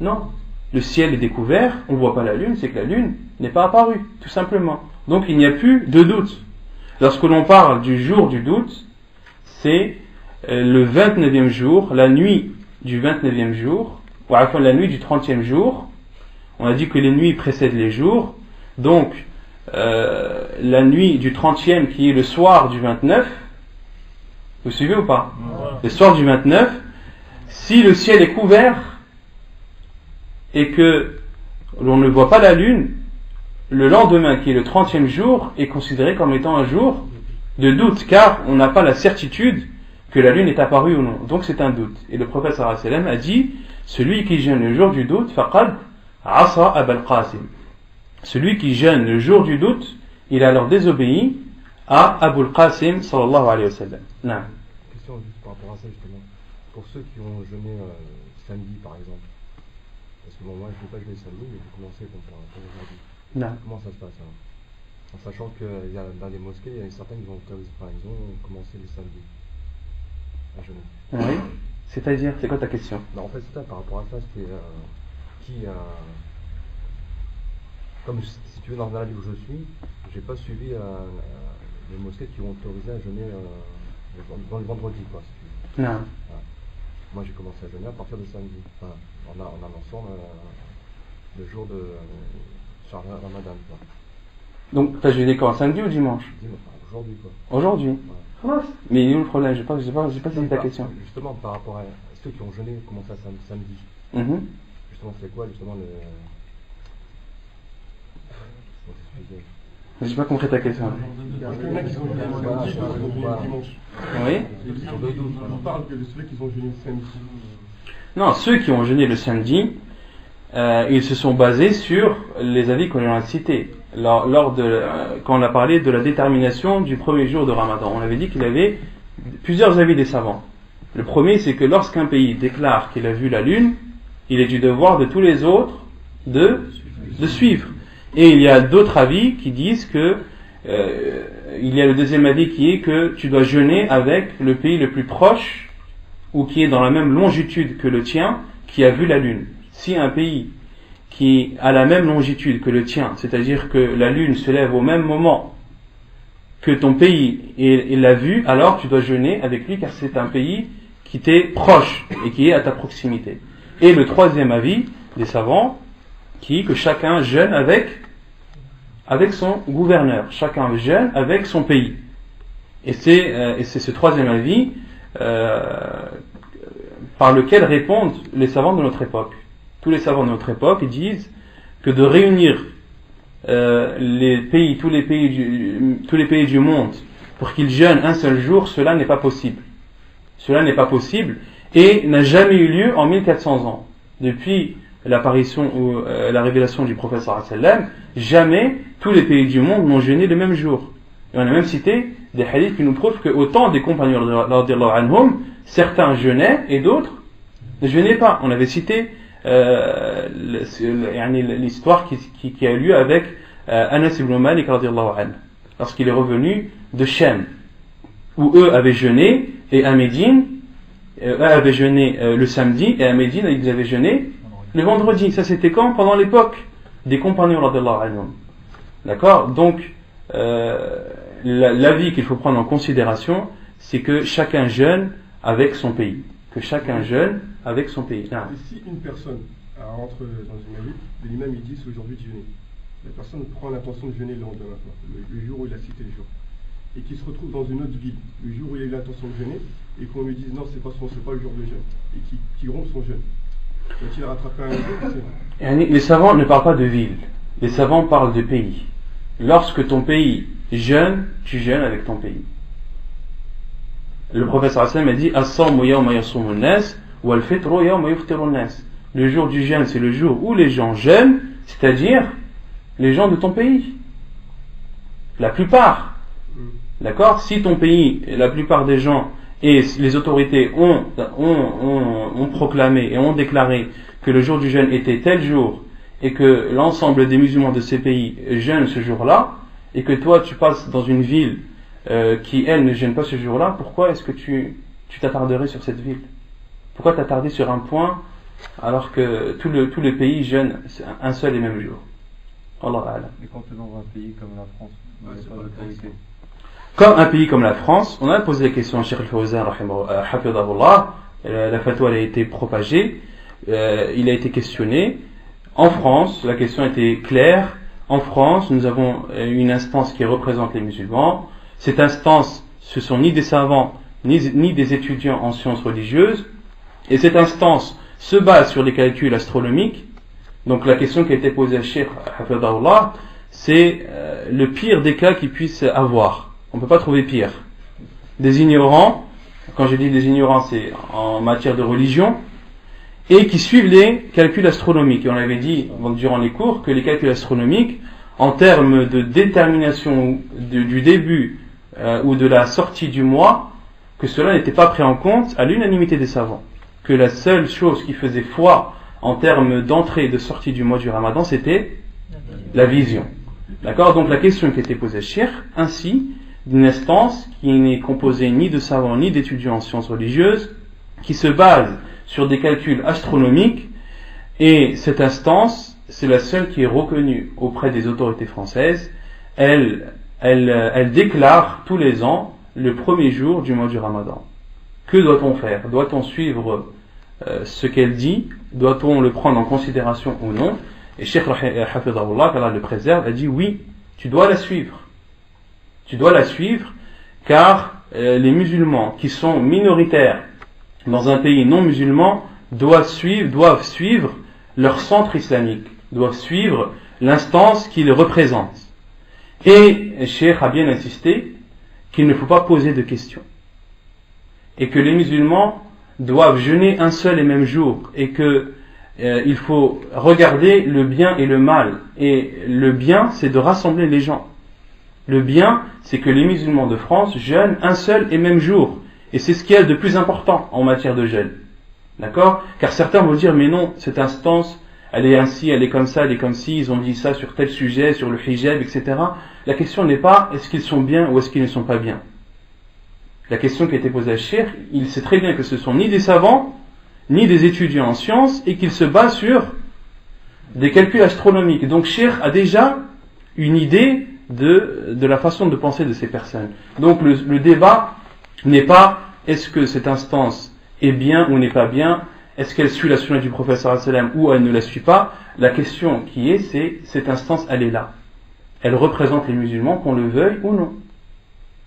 Speaker 1: Non. Le ciel est découvert, on ne voit pas la lune, c'est que la lune n'est pas apparue, tout simplement. Donc il n'y a plus de doute. Lorsque l'on parle du jour du doute, c'est le 29e jour, la nuit du 29e jour, ou à la fin de la nuit du 30e jour. On a dit que les nuits précèdent les jours, donc la nuit du 30e qui est le soir du 29, vous suivez ou pas? Le soir du 29, si le ciel est couvert et que l'on ne voit pas la lune, le lendemain, qui est le 30e jour, est considéré comme étant un jour de doute, car on n'a pas la certitude que la lune est apparue ou non. Donc c'est un doute. Et le prophète sallallahu alayhi wa sallam a dit, celui qui jeûne le jour du doute, faqad asa Abul Qasim. Celui qui jeûne le jour du doute, il a alors désobéi à Abul Qasim sallallahu alayhi wa sallam. Non.
Speaker 2: Question juste par rapport à ça justement. Pour ceux qui ont jeûné samedi par exemple, parce que bon, moi je ne vais pas jeûner samedi, mais j'ai commencé pour aujourd'hui.
Speaker 1: Non.
Speaker 2: Comment ça se passe hein? En sachant que dans les mosquées, il y a certains qui ont commencé les samedis à jeûner.
Speaker 1: Oui. C'est-à-dire, c'est quoi ta question?
Speaker 2: Non, en fait, c'est ça, par rapport à ça, c'était comme si tu veux, dans la vie où je suis, j'ai pas suivi les mosquées qui ont autorisé à jeûner le vendredi, quoi, si tu veux.
Speaker 1: Non.
Speaker 2: Voilà. Moi, j'ai commencé à jeûner à partir de samedi. Enfin, en annonçant le jour de Ramadan, quoi.
Speaker 1: Donc, tu as jeûné quand, samedi ou dimanche?
Speaker 2: Dimanche, aujourd'hui, quoi.
Speaker 1: Aujourd'hui.
Speaker 2: Voilà.
Speaker 1: Mais il est où le problème? J'ai pas saisi ta question.
Speaker 2: Justement, par rapport à ceux qui ont jeûné, commencé à samedi. Justement, c'est quoi, justement, le...
Speaker 1: J'ai pas compris ta question.
Speaker 5: Il y en a qui ont jeûné samedi, qui ont jeûné dimanche.
Speaker 1: Oui.
Speaker 5: On parle que de ceux qui ont jeûné samedi.
Speaker 1: Non, ceux qui ont jeûné le samedi, ils se sont basés sur les avis qu'on a cités. Quand on a parlé de la détermination du premier jour de Ramadan, on avait dit qu'il y avait plusieurs avis des savants. Le premier, c'est que lorsqu'un pays déclare qu'il a vu la lune, il est du devoir de tous les autres de suivre. Et il y a d'autres avis qui disent que il y a le deuxième avis qui est que tu dois jeûner avec le pays le plus proche ou qui est dans la même longitude que le tien qui a vu la lune. Si un pays qui a la même longitude que le tien, c'est-à-dire que la lune se lève au même moment que ton pays et l'a vu, alors tu dois jeûner avec lui car c'est un pays qui t'est proche et qui est à ta proximité. Et le troisième avis des savants qui est que chacun jeûne avec son gouverneur, chacun jeûne avec son pays. Et c'est ce troisième avis par lequel répondent les savants de notre époque. Tous les savants de notre époque disent que de réunir tous les pays du monde pour qu'ils jeûnent un seul jour, cela n'est pas possible. Cela n'est pas possible et n'a jamais eu lieu en 1400 ans. Depuis l'apparition ou la révélation du prophète sallallahu alayhi wa sallam, jamais tous les pays du monde n'ont jeûné le même jour. Et on a même cité des hadiths qui nous prouvent qu'au temps des compagnons radiyallahu anhum, certains jeûnaient et d'autres ne jeûnaient pas. On avait cité l'histoire qui a eu lieu avec Anas ibn Malik radiyallahu anhu, lorsqu'il est revenu de Shem, où eux avaient jeûné et à Médine, eux avaient jeûné le samedi et à Médine ils avaient jeûné le vendredi. Ça c'était quand? Pendant l'époque des compagnons radiyallahu anhum. D'accord? Donc l'avis qu'il faut prendre en considération, c'est que chacun jeûne avec son pays. Que chacun jeûne avec son pays.
Speaker 5: Ah. Et si une personne rentre dans une mairie, l'imam il dit c'est aujourd'hui de jeûner. La personne prend l'intention de jeûner le lendemain, le jour où il a cité le jour. Et qui se retrouve dans une autre ville, le jour où il a eu l'intention de jeûner, et qu'on lui dise non, c'est pas le jour de jeûne, et qui rompt son jeûne. Doit-il rattraper un jour?
Speaker 1: Les savants ne parlent pas de ville. Les savants parlent de pays. Lorsque ton pays jeûne, tu jeûnes avec ton pays. Le prophète sallallahu alayhi wa sallam a dit as-sawmu yawma yasumu an-nas wal fitru yawma yuftiru an-nas. Le jour du jeûne, c'est le jour où les gens jeûnent, c'est-à-dire les gens de ton pays. La plupart. D'accord? Si ton pays, la plupart des gens et les autorités ont proclamé et ont déclaré que le jour du jeûne était tel jour et que l'ensemble des musulmans de ces pays jeûnent ce jour-là et que toi tu passes dans une ville qui elle ne jeûne pas ce jour-là, pourquoi est-ce que tu t'attarderais sur cette ville? Pourquoi t'attarder sur un point alors que tous les pays jeûnent un seul et même jour? Allah A'lam.
Speaker 2: Et quand tu es dans un pays comme la France, il n'y a pas d'autorité.
Speaker 1: Comme un pays comme la France, on a posé la question à Cheikh Al-Fawzan hafidhahullah, la fatwa a été propagée, il a été questionné. En France, la question était claire. En France, nous avons une instance qui représente les musulmans. Cette instance, ce sont ni des savants, ni des étudiants en sciences religieuses. Et cette instance se base sur des calculs astronomiques Donc la question qui a été posée à Cheikh Hafidahullah, c'est le pire des cas qu'il puisse avoir. On ne peut pas trouver pire. Des ignorants, quand je dis des ignorants, c'est en matière de religion, et qui suivent les calculs astronomiques. Et on avait dit durant les cours que les calculs astronomiques, en termes de détermination du début ou de la sortie du mois, que cela n'était pas pris en compte à l'unanimité des savants. Que la seule chose qui faisait foi en termes d'entrée et de sortie du mois du Ramadan, c'était la vision. D'accord? Donc la question qui était posée à Cheikh, ainsi d'une instance qui n'est composée ni de savants ni d'étudiants en sciences religieuses, qui se base sur des calculs astronomiques, et cette instance, c'est la seule qui est reconnue auprès des autorités françaises. Elle déclare tous les ans le premier jour du mois du Ramadan. Que doit-on faire? Doit-on suivre ce qu'elle dit? Doit-on le prendre en considération ou non? Et Cheikh Hafidahullah, qu'Allah le préserve, a dit oui, tu dois la suivre. Tu dois la suivre, car les musulmans qui sont minoritaires dans un pays non musulman doivent suivre leur centre islamique, doivent suivre l'instance qu'ils représentent. Et Cheikh a bien insisté qu'il ne faut pas poser de questions, et que les musulmans doivent jeûner un seul et même jour, et que il faut regarder le bien et le mal. Et le bien, c'est de rassembler les gens. Le bien, c'est que les musulmans de France jeûnent un seul et même jour. Et c'est ce qu'il y a de plus important en matière de jeûne. D'accord? Car certains vont dire, mais non, cette instance, elle est ainsi, elle est comme ça, elle est comme ci, ils ont dit ça sur tel sujet, sur le hijab, etc. La question n'est pas, est-ce qu'ils sont bien ou est-ce qu'ils ne sont pas bien? La question qui a été posée à Cheikh, il sait très bien que ce sont ni des savants, ni des étudiants en sciences, et qu'ils se basent sur des calculs astronomiques. Donc Cheikh a déjà une idée de la façon de penser de ces personnes. Donc le débat n'est pas est-ce que cette instance est bien ou n'est pas bien, est-ce qu'elle suit la sunna du prophète sallallahu alayhi wa sallam ou elle ne la suit pas. La question qui est, c'est cette instance, elle est là. Elle représente les musulmans, qu'on le veuille ou non.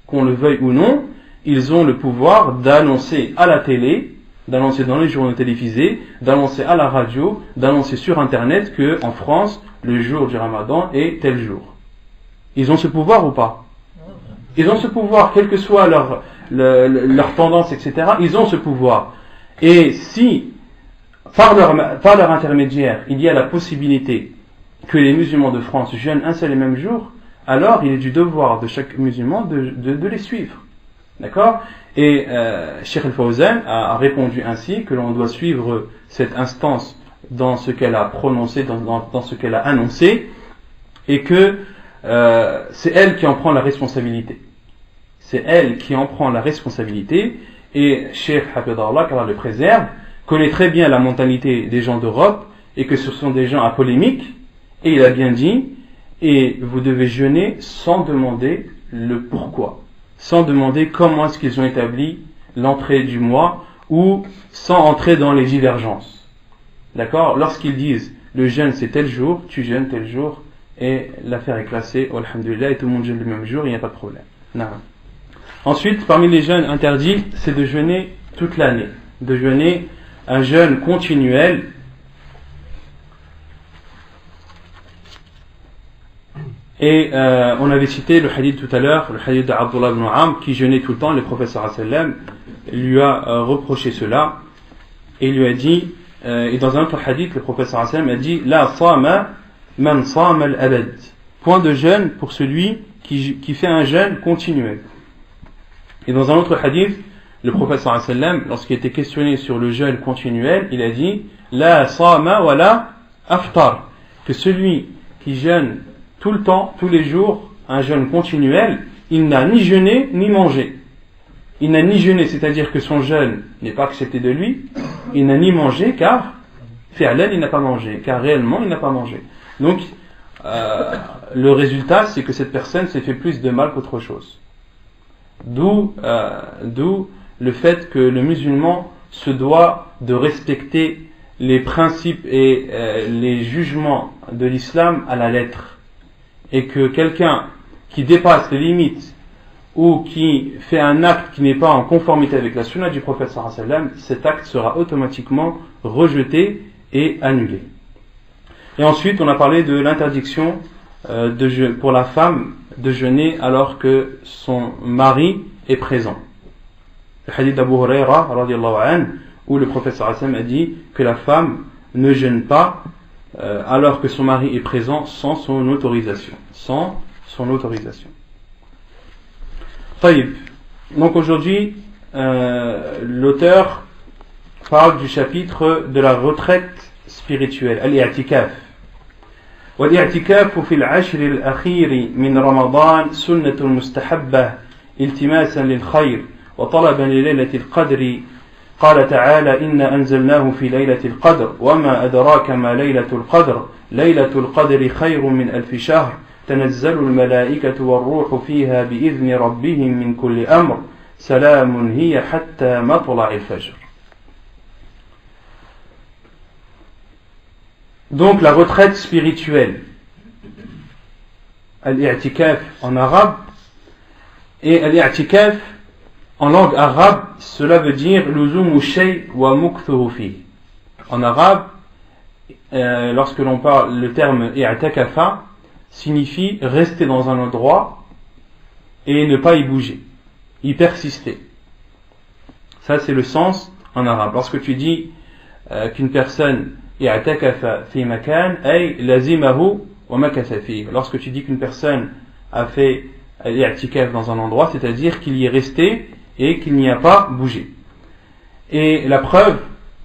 Speaker 1: Qu'on le veuille ou non, ils ont le pouvoir d'annoncer à la télé, d'annoncer dans les journaux télévisés, d'annoncer à la radio, d'annoncer sur internet que en France, le jour du Ramadan est tel jour. Ils ont ce pouvoir ou pas? Ils ont ce pouvoir, quelle que soit leur tendance, etc. Ils ont ce pouvoir. Et si, par leur intermédiaire, il y a la possibilité que les musulmans de France jeûnent un seul et même jour, alors il est du devoir de chaque musulman de les suivre. D'accord? Et Cheikh Al-Fawzan a répondu ainsi, que l'on doit suivre cette instance dans ce qu'elle a prononcé, dans ce qu'elle a annoncé, et que c'est elle qui en prend la responsabilité. C'est elle qui en prend la responsabilité, et Cheikh Hafidahullah, qu'Allah le préserve, connaît très bien la mentalité des gens d'Europe, et que ce sont des gens à polémique, et il a bien dit, et vous devez jeûner sans demander le pourquoi, sans demander comment est-ce qu'ils ont établi l'entrée du mois, ou sans entrer dans les divergences. D'accord? Lorsqu'ils disent le jeûne c'est tel jour, tu jeûnes tel jour, et l'affaire est classée, alhamdulillah, et tout le monde jeûne le même jour, il n'y a pas de problème. Non. Ensuite, parmi les jeûnes interdits, c'est de jeûner toute l'année, de jeûner un jeûne continuel. Et on avait cité le hadith tout à l'heure, le hadith d'Abdullah ibn Amr, qui jeûnait tout le temps. Le prophète sallallahu alayhi wa sallam lui a reproché cela, et lui a dit, et dans un autre hadith, le prophète sallallahu alayhi wa sallam a dit, la sama man sama al-abad. Point de jeûne pour celui qui fait un jeûne continuel. Et dans un autre hadith, le prophète sallallahu alayhi wa sallam, lorsqu'il était questionné sur le jeûne continuel, il a dit, la sama wa la aftar. Que celui qui jeûne tout le temps, tous les jours, un jeûne continuel, il n'a ni jeûné ni mangé. Il n'a ni jeûné, c'est-à-dire que son jeûne n'est pas accepté de lui. Il n'a ni mangé, car fi'lan, il n'a pas mangé, car réellement il n'a pas mangé. Donc le résultat, c'est que cette personne s'est fait plus de mal qu'autre chose. D'où le fait que le musulman se doit de respecter les principes et les jugements de l'islam à la lettre. Et que quelqu'un qui dépasse les limites ou qui fait un acte qui n'est pas en conformité avec la sunna du prophète sallallahu alayhi wa sallam, cet acte sera automatiquement rejeté et annulé. Et ensuite, on a parlé de l'interdiction pour la femme de jeûner alors que son mari est présent. Le hadith d'Abu Huraira, radiyallahu anhu, où le prophète sallallahu alayhi wa sallam a dit que la femme ne jeûne pas alors que son mari est présent sans son autorisation. Sans son autorisation. Taïb. Donc aujourd'hui, l'auteur parle du chapitre de la retraite spirituelle, al-i'tikaf. والاعتكاف في العشر الأخير من رمضان سنة مستحبة التماسا للخير وطلبا لليلة القدر قال تعالى إنا أنزلناه في ليلة القدر وما أدراك ما ليلة القدر ليلة القدر خير من 1000 شهر تنزل الملائكة والروح فيها بإذن ربهم من كل أمر سلام هي حتى مطلع الفجر. Donc la retraite spirituelle, al-i'tikaf en arabe, et al-i'tikaf en langue arabe, cela veut dire luzumu shay wa mukthuhu fi. En arabe, lorsque l'on parle, le terme i'takafa signifie rester dans un endroit et ne pas y bouger, y persister. Ça c'est le sens en arabe. Lorsque tu dis qu'une personne i'takafa fi makan ay lazimahu wa makatha fihi. Lorsque tu dis qu'une personne a fait i'tikaf dans un endroit, c'est-à-dire qu'il y est resté et qu'il n'y a pas bougé. Et la preuve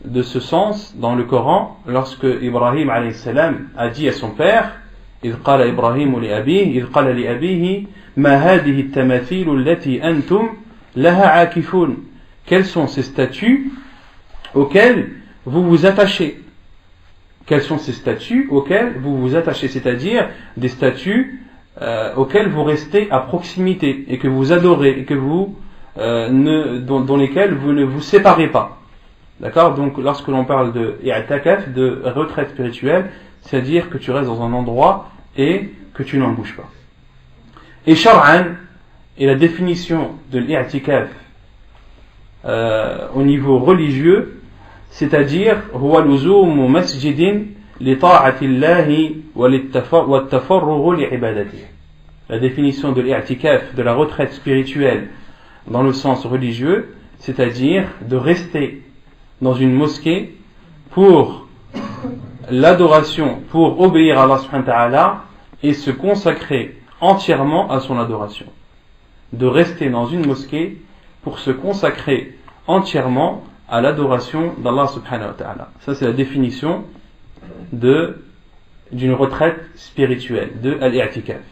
Speaker 1: de ce sens dans le Coran, lorsque Ibrahim alayhi salam a dit à son père, إذ قال إبراهيم لأبيه إذ قال لأبيه ما هذه التماثيل التي أنتم لها عاكفون. Quels sont ces statues auxquelles vous vous attachez? Quels sont ces statues auxquelles vous vous attachez? C'est-à-dire des statues auxquelles vous restez à proximité et que vous adorez et que vous dans lesquelles vous ne vous séparez pas. D'accord? Donc lorsque l'on parle de i'tikaf, de retraite spirituelle, c'est-à-dire que tu restes dans un endroit et que tu n'en bouges pas. Et shar'an, et la définition de l'i'tikaf au niveau religieux, c'est-à-dire huwa luzumu masjidin li ta'ati Allahi wa tafarrughu li ibadatihi. La définition de l'i'tikaf, de la retraite spirituelle dans le sens religieux, c'est-à-dire de rester dans une mosquée pour l'adoration, pour obéir à Allah subhanahu wa ta'ala et se consacrer entièrement à son adoration. De rester dans une mosquée pour se consacrer entièrement à l'adoration d'Allah subhanahu wa ta'ala. Ça c'est la définition d'une retraite spirituelle, de al-i'tikaf.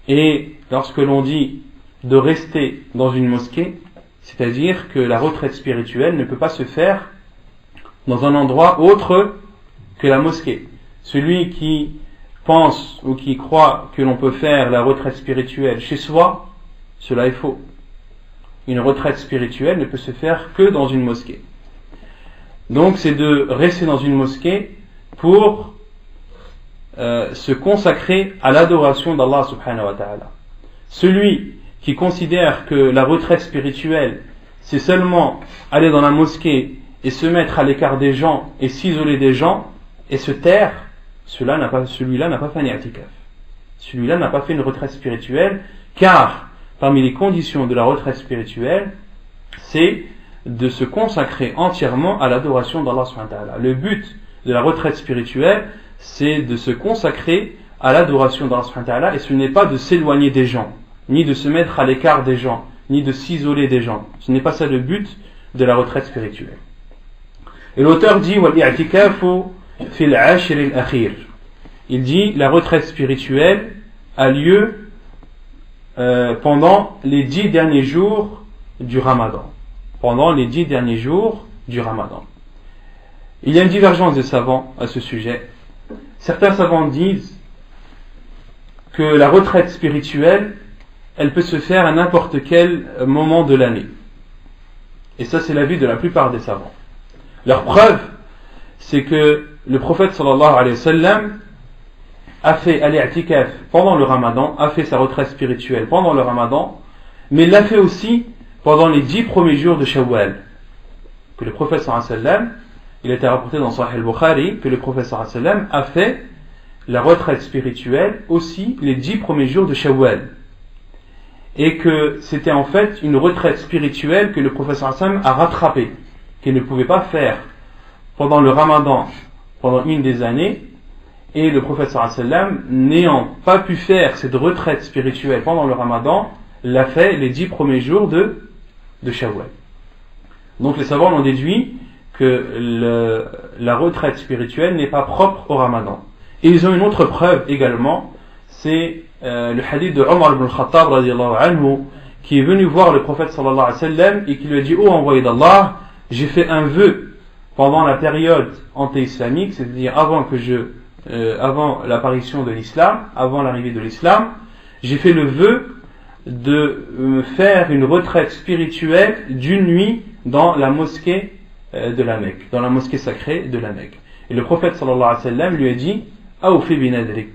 Speaker 1: Et lorsque l'on dit de rester dans une mosquée, c'est-à-dire que la retraite spirituelle ne peut pas se faire dans un endroit autre que la mosquée. Celui qui pense ou qui croit que l'on peut faire la retraite spirituelle chez soi, cela est faux. Une retraite spirituelle ne peut se faire que dans une mosquée. Donc c'est de rester dans une mosquée pour se consacrer à l'adoration d'Allah subhanahu wa ta'ala. Celui qui considère que la retraite spirituelle c'est seulement aller dans la mosquée et se mettre à l'écart des gens et s'isoler des gens et se taire, celui-là n'a pas fait un i'tikaf. Celui-là n'a pas fait une retraite spirituelle, car parmi les conditions de la retraite spirituelle, c'est de se consacrer entièrement à l'adoration d'Allah subhanahu wa ta'ala. Le but de la retraite spirituelle, c'est de se consacrer à l'adoration d'Allah subhanahu wa ta'ala, et ce n'est pas de s'éloigner des gens, ni de se mettre à l'écart des gens, ni de s'isoler des gens. Ce n'est pas ça le but de la retraite spirituelle. Et l'auteur dit wal-i'tikafu fil 'ashr al-akhir. Il dit la retraite spirituelle a lieu pendant les 10 derniers jours du Ramadan. Pendant les 10 derniers jours du Ramadan. Il y a une divergence des savants à ce sujet. Certains savants disent que la retraite spirituelle, elle peut se faire à n'importe quel moment de l'année. Et ça, c'est l'avis de la plupart des savants. Leur preuve, c'est que le prophète sallallahu alayhi wa sallam a fait al-i'tikaf pendant le Ramadan, a fait sa retraite spirituelle pendant le Ramadan, mais il l'a fait aussi pendant les 10 premiers jours de Shawwal. Que le prophète sallallahu alayhi wa sallam, il a été rapporté dans Sahih al-Bukhari, que le prophète sallallahu alayhi wa sallam a fait la retraite spirituelle aussi les 10 premiers jours de Shawwal. Et que c'était en fait une retraite spirituelle que le prophète sallam a rattrapée, qu'il ne pouvait pas faire pendant le Ramadan, pendant une des années, et le prophète sallam, n'ayant pas pu faire cette retraite spirituelle pendant le Ramadan, l'a fait les 10 premiers jours de Shawwal. Donc les savants ont déduit que la retraite spirituelle n'est pas propre au Ramadan. Et ils ont une autre preuve également, c'est le hadith de Omar ibn Khattab radiallahu anhu, qui est venu voir le prophète sallallahu alayhi wa sallam et qui lui a dit: ô envoyé d'Allah, j'ai fait un vœu pendant la période anté-islamique, c'est-à-dire avant l'apparition de l'islam, avant l'arrivée de l'islam, j'ai fait le vœu de me faire une retraite spirituelle d'une nuit dans la mosquée de la Mecque, dans la mosquée sacrée de la Mecque. Et le prophète sallallahu alayhi wa sallam lui a dit: Awfi binadrik.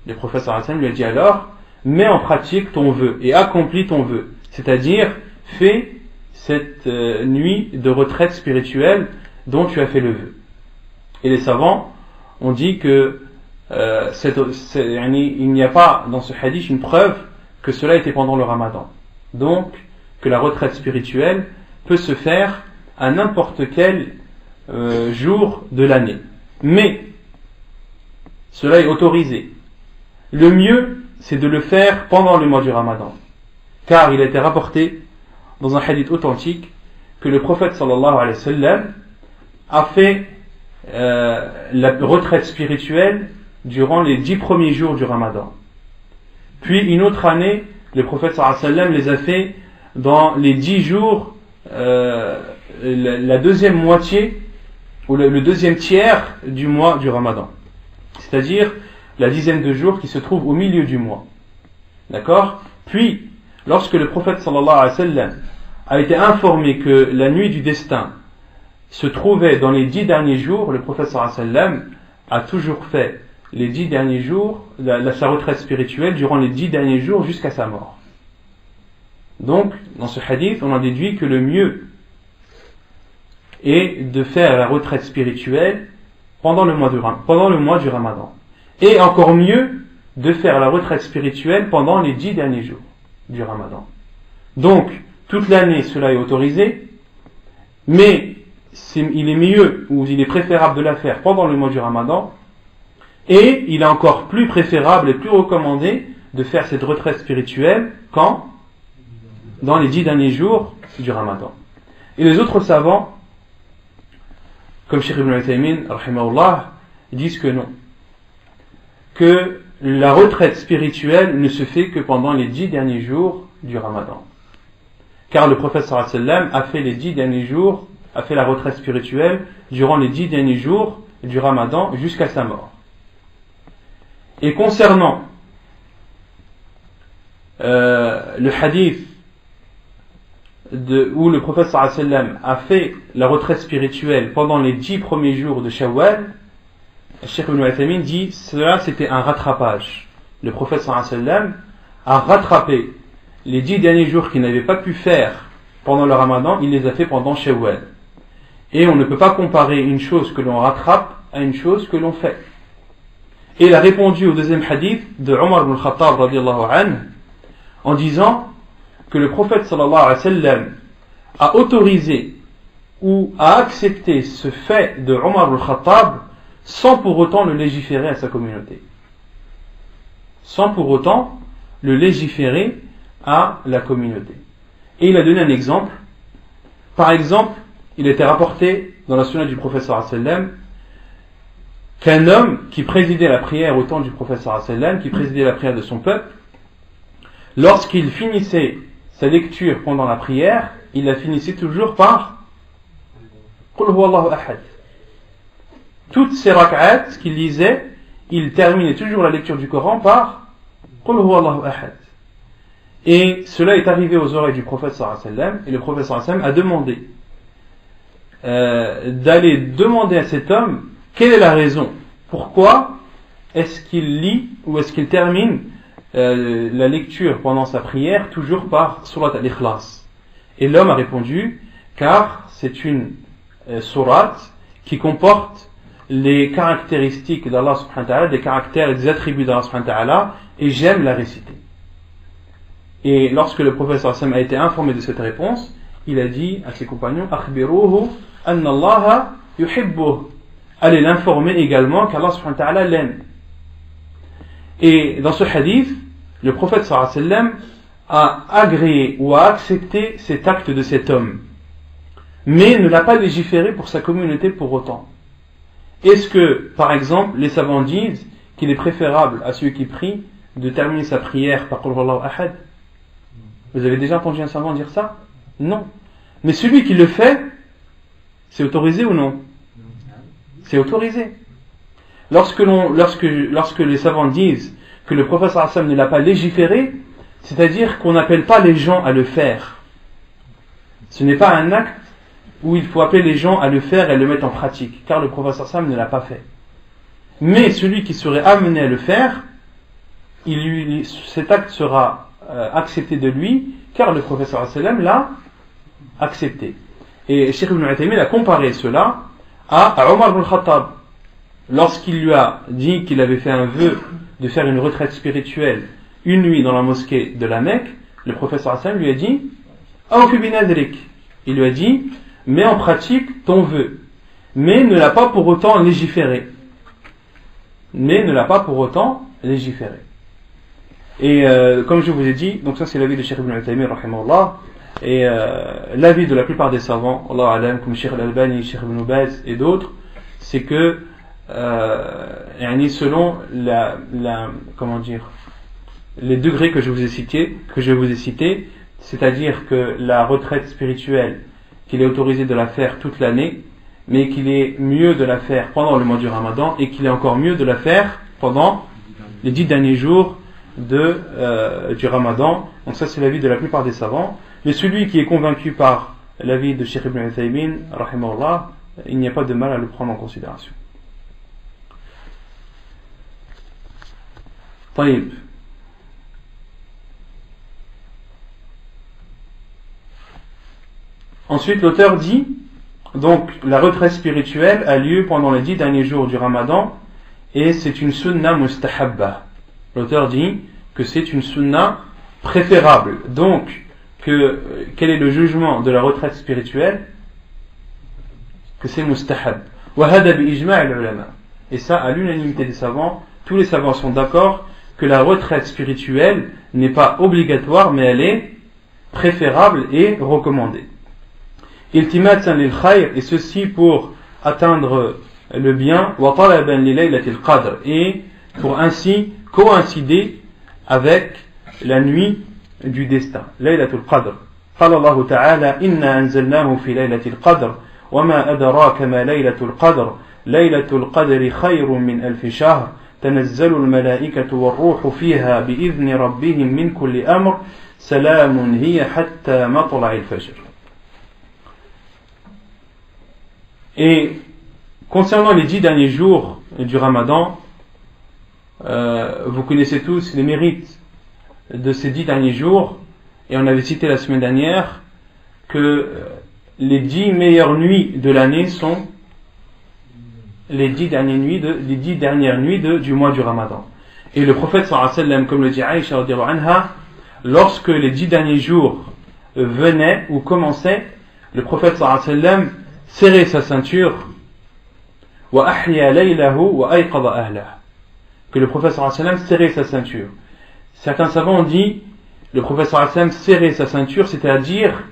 Speaker 1: Le prophète sallallahu alayhi wa sallam lui a dit alors: mets en pratique ton vœu et accomplis ton vœu, c'est-à-dire fais cette nuit de retraite spirituelle dont tu as fait le vœu. Et les savants ont dit que il n'y a pas dans ce hadith une preuve que cela était pendant le Ramadan. Donc que la retraite spirituelle peut se faire à n'importe quel jour de l'année. Mais cela est autorisé. Le mieux, c'est de le faire pendant le mois du Ramadan. Car il a été rapporté dans un hadith authentique que le prophète sallallahu alayhi wa sallam a fait la retraite spirituelle durant les 10 premiers jours du Ramadan. Puis une autre année, le prophète sallallahu alayhi wa sallam les a fait dans les 10 jours, la deuxième moitié ou le deuxième tiers du mois du Ramadan. C'est-à-dire la dizaine de jours qui se trouve au milieu du mois. D'accord ? Puis, lorsque le prophète sallallahu alayhi wa sallam a été informé que la nuit du destin se trouvait dans les 10 derniers jours, le prophète sallallahu alayhi wa sallam a toujours fait les 10 derniers jours, sa retraite spirituelle durant les 10 derniers jours jusqu'à sa mort. Donc, dans ce hadith, on en déduit que le mieux est de faire la retraite spirituelle pendant le mois du Ramadan. Et encore mieux, de faire la retraite spirituelle pendant les 10 derniers jours du Ramadan. Donc, toute l'année, cela est autorisé, mais il est mieux ou il est préférable de la faire pendant le mois du Ramadan, et il est encore plus préférable et plus recommandé de faire cette retraite spirituelle quand ? Dans les 10 derniers jours du Ramadan. Et les autres savants, comme Cheikh Ibn Uthaymin, rahimahullah, disent que non. Que la retraite spirituelle ne se fait que pendant les 10 derniers jours du Ramadan. Car le prophète sallallahu alayhi wa sallam a fait les 10 derniers jours, a fait la retraite spirituelle durant les 10 derniers jours du Ramadan jusqu'à sa mort. Et concernant le hadith où le prophète sallallahu alayhi wa sallam a fait la retraite spirituelle pendant les 10 premiers jours de Shawwal, Cheikh Ibn Uthaymin dit cela c'était un rattrapage. Le prophète sallallahu alayhi wa sallam a rattrapé les 10 derniers jours qu'il n'avait pas pu faire pendant le Ramadan, il les a fait pendant Shawwal. Et on ne peut pas comparer une chose que l'on rattrape à une chose que l'on fait. Et il a répondu au deuxième hadith de Omar ibn Khattab radiallahu anhu en disant que le prophète sallallahu alayhi wa sallam a autorisé ou a accepté ce fait de Omar ibn Khattab sans pour autant le légiférer à sa communauté. Sans pour autant le légiférer à la communauté. Et il a donné un exemple. Par exemple, il était rapporté dans la sunna du prophète sallallahu alayhi wa sallam qu'un homme qui présidait la prière au temps du prophète sallallahu alayhi wa sallam, qui présidait la prière de son peuple, lorsqu'il finissait sa lecture pendant la prière, il la finissait toujours par Qul huwa Allahu ahad. Toutes ces rak'at qu'il lisait, il terminait toujours la lecture du Coran par Qul huwa Allahu ahad. Et cela est arrivé aux oreilles du prophète sallallahu alayhi wa sallam, et le prophète sallallahu alayhi wa sallam a demandé d'aller demander à cet homme quelle est la raison, pourquoi est-ce qu'il lit ou est-ce qu'il termine la lecture pendant sa prière toujours par Surat al-Ikhlas. Et l'homme a répondu car c'est une sourate qui comporte les caractéristiques d'Allah subhanahu wa ta'ala, des caractères et des attributs d'Allah subhanahu wa ta'ala, et j'aime la réciter. Et lorsque le prophète sallallahu alayhi wa sallam a été informé de cette réponse, il a dit à ses compagnons, akhbiruhu anna Allah yuhibbuh. Allez l'informer également qu'Allah subhanahu wa ta'ala l'aime. Et dans ce hadith, le prophète sallallahu alayhi wa sallam a agréé ou a accepté cet acte de cet homme, mais ne l'a pas légiféré pour sa communauté pour autant. Est-ce que, par exemple, les savants disent qu'il est préférable à celui qui prie de terminer sa prière par Qul Huwallahu Ahad? Vous avez déjà entendu un savant dire ça? Non. Mais celui qui le fait, c'est autorisé ou non? C'est autorisé. Lorsque les savants disent que le prophète sallallahu alayhi wa sallam ne l'a pas légiféré, c'est-à-dire qu'on n'appelle pas les gens à le faire. Ce n'est pas un acte où il faut appeler les gens à le faire et à le mettre en pratique, car le prophète sallallahu alayhi wa sallam ne l'a pas fait. Mais celui qui serait amené à le faire, cet acte sera accepté de lui, car le prophète sallallahu alayhi wa sallam l'a accepté. Et Cheikh Ibn Uthaymin a comparé cela à Omar ibn Khattab, lorsqu'il lui a dit qu'il avait fait un vœu de faire une retraite spirituelle une nuit dans la mosquée de la Mecque. Le prophète sallallahu alayhi wa sallam lui a dit Awfi binadrik. Il lui a dit mets en pratique ton vœu, mais ne l'a pas pour autant légiféré. Et comme je vous ai dit, donc ça c'est l'avis de Cheikh Ibn Uthaymin rahimahullah, et l'avis de la plupart des savants, Allah alam, comme Cheikh Al-Albani, Cheikh Ibn Baz et d'autres, c'est que selon les degrés que je vous ai cités, c'est-à-dire que la retraite spirituelle, qu'il est autorisé de la faire toute l'année, mais qu'il est mieux de la faire pendant le mois du Ramadan, et qu'il est encore mieux de la faire pendant les 10 derniers jours du Ramadan. Donc ça c'est l'avis de la plupart des savants. Mais celui qui est convaincu par l'avis de Cheikh Ibn Uthaymin rahimahullah, il n'y a pas de mal à le prendre en considération. طيب. Ensuite, l'auteur dit, donc la retraite spirituelle a lieu pendant les 10 derniers jours du Ramadan, et c'est une sunna mustahabba. L'auteur dit que c'est une sunna préférable. Donc, quel est le jugement de la retraite spirituelle? Que c'est mustahab. Et ça, à l'unanimité des savants, tous les savants sont d'accord que la retraite spirituelle n'est pas obligatoire, mais elle est préférable et recommandée. Iltimatan lil khayr, et ceci pour atteindre le bien, wa talaban li laylatil qadr, et pour ainsi coïncider avec la nuit du destin, laylatul qadr. قال الله تعالى إنا أنزلناه في ليلة القدر وما أدراك ما ليلة القدر ليلة القدر خير من ألف شهر تنزل الملائكة والروح فيها بإذن ربهم من كل أمر سلام هي حتى مطلع الفجر. Et concernant les 10 derniers jours du Ramadan, vous connaissez tous les mérites de ces 10 derniers jours, et on avait cité la semaine dernière que les 10 meilleures nuits de l'année sont les 10 dernières nuits du mois du Ramadan. Et le prophète sallallahu alayhi wa sallam, comme le dit Aïcha radhiyallahu anha, lorsque les 10 derniers jours venaient ou commençaient, le prophète sallallahu alayhi wa sallam serrait sa ceinture, wa ahya laylahu wa ayqadha ahlah, que le prophète sallallahu alayhi wa sallam serrait sa ceinture. Certains savants ont dit le prophète sallallahu alayhi wa sallam serrait sa ceinture, c'est-à-dire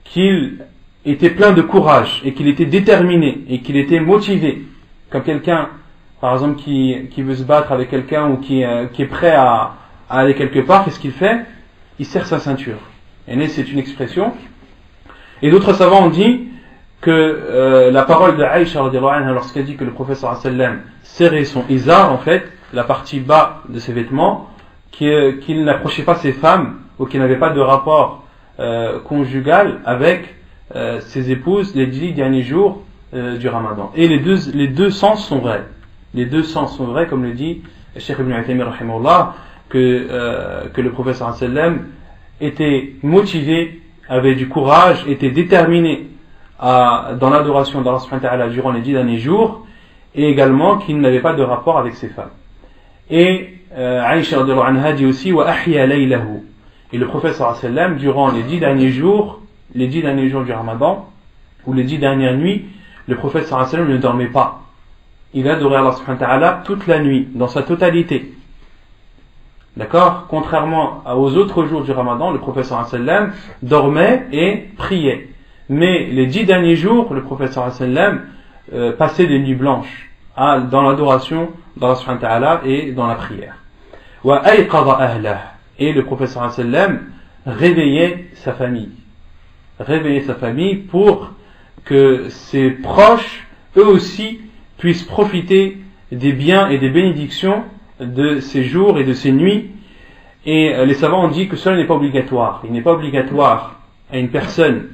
Speaker 1: qu'il était plein de courage et qu'il était déterminé et qu'il était motivé. Comme quelqu'un, par exemple, qui veut se battre avec quelqu'un ou qui est prêt à aller quelque part, qu'est-ce qu'il fait? Il serre sa ceinture. Et c'est une expression. Et d'autres savants ont dit que la parole de Aïcha radhiyallahu anha, lorsqu'elle dit que le prophète sallallahu alayhi wa sallam serrait son izar, en fait, la partie bas de ses vêtements, qu'il n'approchait pas ses femmes ou qu'il n'avait pas de rapport conjugal avec ses épouses les 10 derniers jours du Ramadan. Et les deux sens sont vrais. Les deux sens sont vrais, comme le dit Cheikh Ibn Uthaymin rahimahullah, que le prophète sallallahu alayhi wa sallam était motivé, avait du courage, était déterminé dans l'adoration d'Allah subhanahu wa ta'ala durant les 10 derniers jours, et également qu'il n'avait pas de rapport avec ses femmes. Et Aïcha radhiyallahu anha dit aussi wa ahya laylahu. Et le prophète sallallahu alayhi wa sallam, durant les 10 derniers jours du Ramadan, ou les 10 dernières nuits, le prophète sallallahu alayhi wa sallam ne dormait pas. Il adorait Allah subhanahu wa ta'ala toute la nuit, dans sa totalité. D'accord? Contrairement aux autres jours du Ramadan, le prophète sallallahu alayhi wa sallam dormait et priait. Mais les 10 derniers jours, le prophète sallallahu alayhi wa sallam passait des nuits blanches dans l'adoration d'Allah subhanahu wa ta'ala et dans la prière. Wa ayqadha ahlah. Et le prophète sallallahu alayhi wa sallam réveillait sa famille pour que ses proches, eux aussi, puissent profiter des biens et des bénédictions de ces jours et de ces nuits. Et les savants ont dit que cela n'est pas obligatoire. Il n'est pas obligatoire à une personne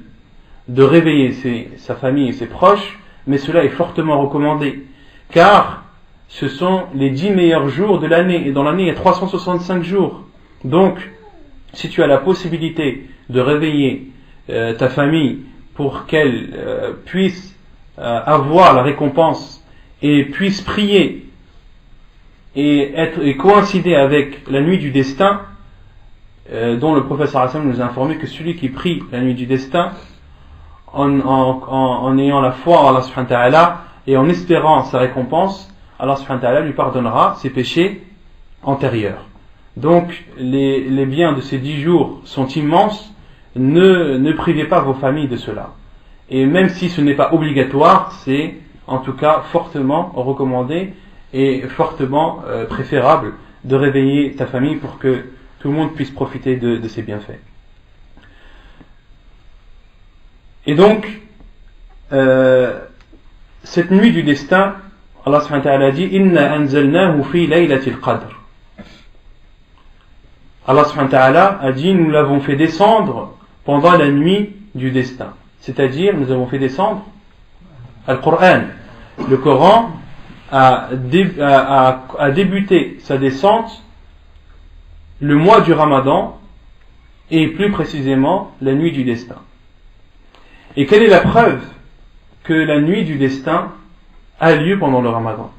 Speaker 1: de réveiller sa famille et ses proches, mais cela est fortement recommandé, car ce sont les 10 meilleurs jours de l'année, et dans l'année il y a 365 jours. Donc, si tu as la possibilité de réveiller ta famille pour qu'elle puisse avoir la récompense et puisse prier et coïncider avec la nuit du destin, dont le prophète sallallahu alayhi wa sallam nous a informé que celui qui prie la nuit du destin en ayant la foi en Allah subhanahu wa ta'ala et en espérant sa récompense, Allah subhanahu wa ta'ala lui pardonnera ses péchés antérieurs. Donc les biens de ces 10 jours sont immenses. Ne privez pas vos familles de cela. Et même si ce n'est pas obligatoire, c'est en tout cas fortement recommandé et fortement préférable de réveiller ta famille pour que tout le monde puisse profiter de ces bienfaits. Et donc cette nuit du destin, Allah subhanahu wa ta'ala dit Inna anzalnahu fi laylatil qadr. Allah subhanahu wa ta'ala a dit nous l'avons fait descendre pendant la nuit du destin. C'est-à-dire nous avons fait descendre Al-Qur'an. Le Coran a débuté sa descente le mois du Ramadan et plus précisément la nuit du destin. Et quelle est la preuve que la nuit du destin a lieu pendant le Ramadan?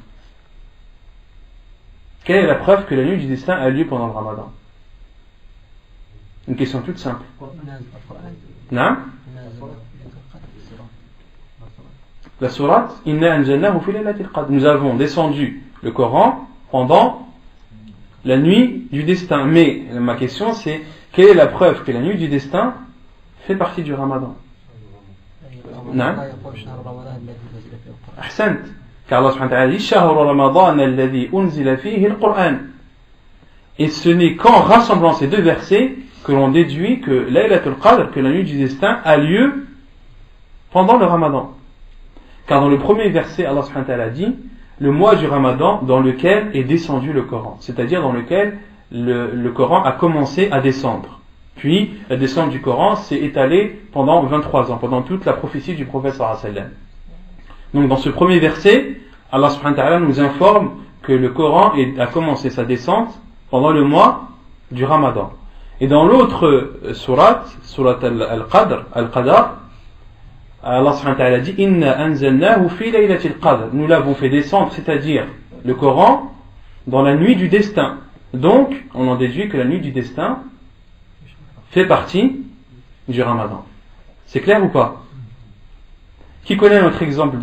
Speaker 1: Quelle est la preuve que la nuit du destin a lieu pendant le Ramadan? Une question toute simple. Non? La sourate Inna anzalnahu fi laylatil qadr. Nous avons descendu le Coran pendant la nuit du destin. Mais ma question c'est quelle est la preuve que la nuit du destin fait partie du Ramadan? Non? Ahsant. Car Allah subhanahu wa ta'ala dit Shahru Ramadan alladhi unzila fihi al-Qur'an. Et ce n'est qu'en rassemblant ces deux versets que l'on déduit que Laylatul Qadr, que la nuit du destin, a lieu pendant le Ramadan. Car dans le premier verset, Allah subhanahu wa ta'ala dit le mois du Ramadan dans lequel est descendu le Coran, c'est-à-dire dans lequel le Coran a commencé à descendre. Puis la descente du Coran s'est étalée pendant 23 ans, pendant toute la prophétie du prophète sallallahu alayhi wa sallam. Donc dans ce premier verset, Allah subhanahu wa ta'ala nous informe que le Coran a commencé sa descente pendant le mois du Ramadan. Et dans l'autre sourate Al-Qadr, Allah subhanahu wa ta'ala dit Inna anzalnahu fi laylatil qadr. Nous l'avons fait descendre, c'est-à-dire le Coran, dans la nuit du destin. Donc, on en déduit que la nuit du destin fait partie du Ramadan. C'est clair ou pas? Qui connaît notre exemple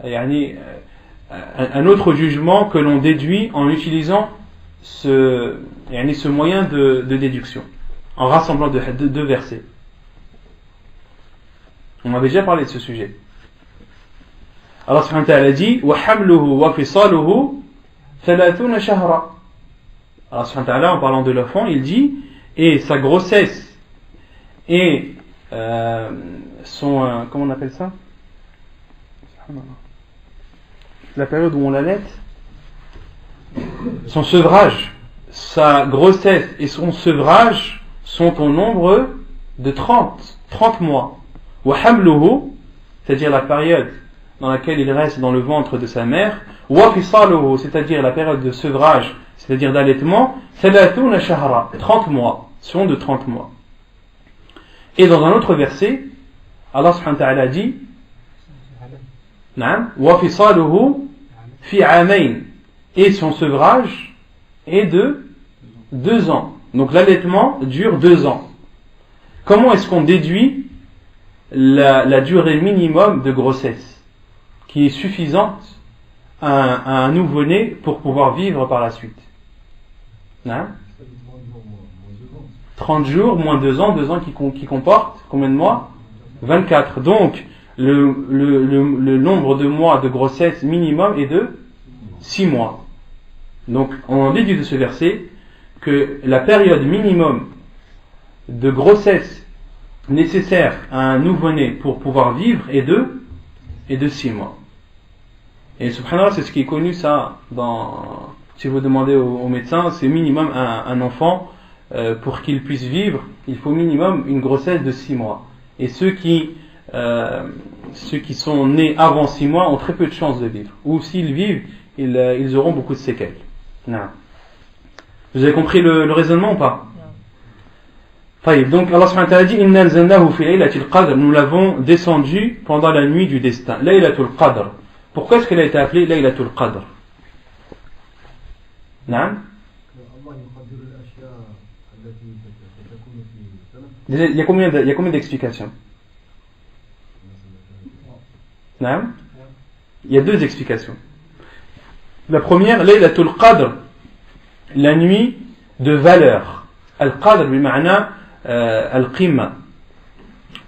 Speaker 1: un autre jugement que l'on déduit en utilisant ce moyen de déduction, en rassemblant deux versets? On avait déjà parlé de ce sujet. Allah subhanahu wa ta'ala dit wa hamluhu wa fisaluhu 30 shahra. Allah subhanahu wa ta'ala, en parlant de l'enfant, il dit et sa grossesse et son comment on appelle ça, la période où on l'allait, son sevrage, sa grossesse et son sevrage sont au nombre de 30 mois. Wa hamluhu, c'est-à-dire la période dans laquelle il reste dans le ventre de sa mère, wa fisaluhu, c'est-à-dire la période de sevrage, c'est-à-dire d'allaitement, 30 shahra, 30 mois, sont de 30 mois. Et dans un autre verset, Allah subhanahu wa ta'ala dit وَفِصَالُهُ فِي عَامَيْنِ, et son sevrage est de 2 ans. Donc l'allaitement dure 2 ans. Comment est-ce qu'on déduit la durée minimum de grossesse qui est suffisante à un nouveau-né pour pouvoir vivre par la suite? 30 jours moins 2 ans, 2 ans qui comporte combien de mois? 24. Donc le nombre de mois de grossesse minimum est de 6 mois. Donc on en déduit de ce verset que la période minimum de grossesse nécessaire à un nouveau-né pour pouvoir vivre est de 6 mois. Et subhanallah, c'est ce qui est connu ça si vous demandez aux médecins, c'est minimum un enfant pour qu'il puisse vivre, il faut minimum une grossesse de 6 mois. Et ceux qui sont nés avant 6 mois ont très peu de chances de vivre. Ou s'ils vivent, ils auront beaucoup de séquelles. Non. Vous avez compris le raisonnement ou pas? Donc Allah subhanahu wa ta'ala dit Inna anzalnahu fi laylatil qadr, nous l'avons descendu pendant la nuit du destin. Laylatul qadr. Pourquoi est-ce qu'elle a été appelée Laylatul qadr? Non? Il y a combien d'explications? Non? Il y a 2 explications. La première, Laylatul Qadr, la nuit de valeur. Al-Qadr, bima'na al-Qimma.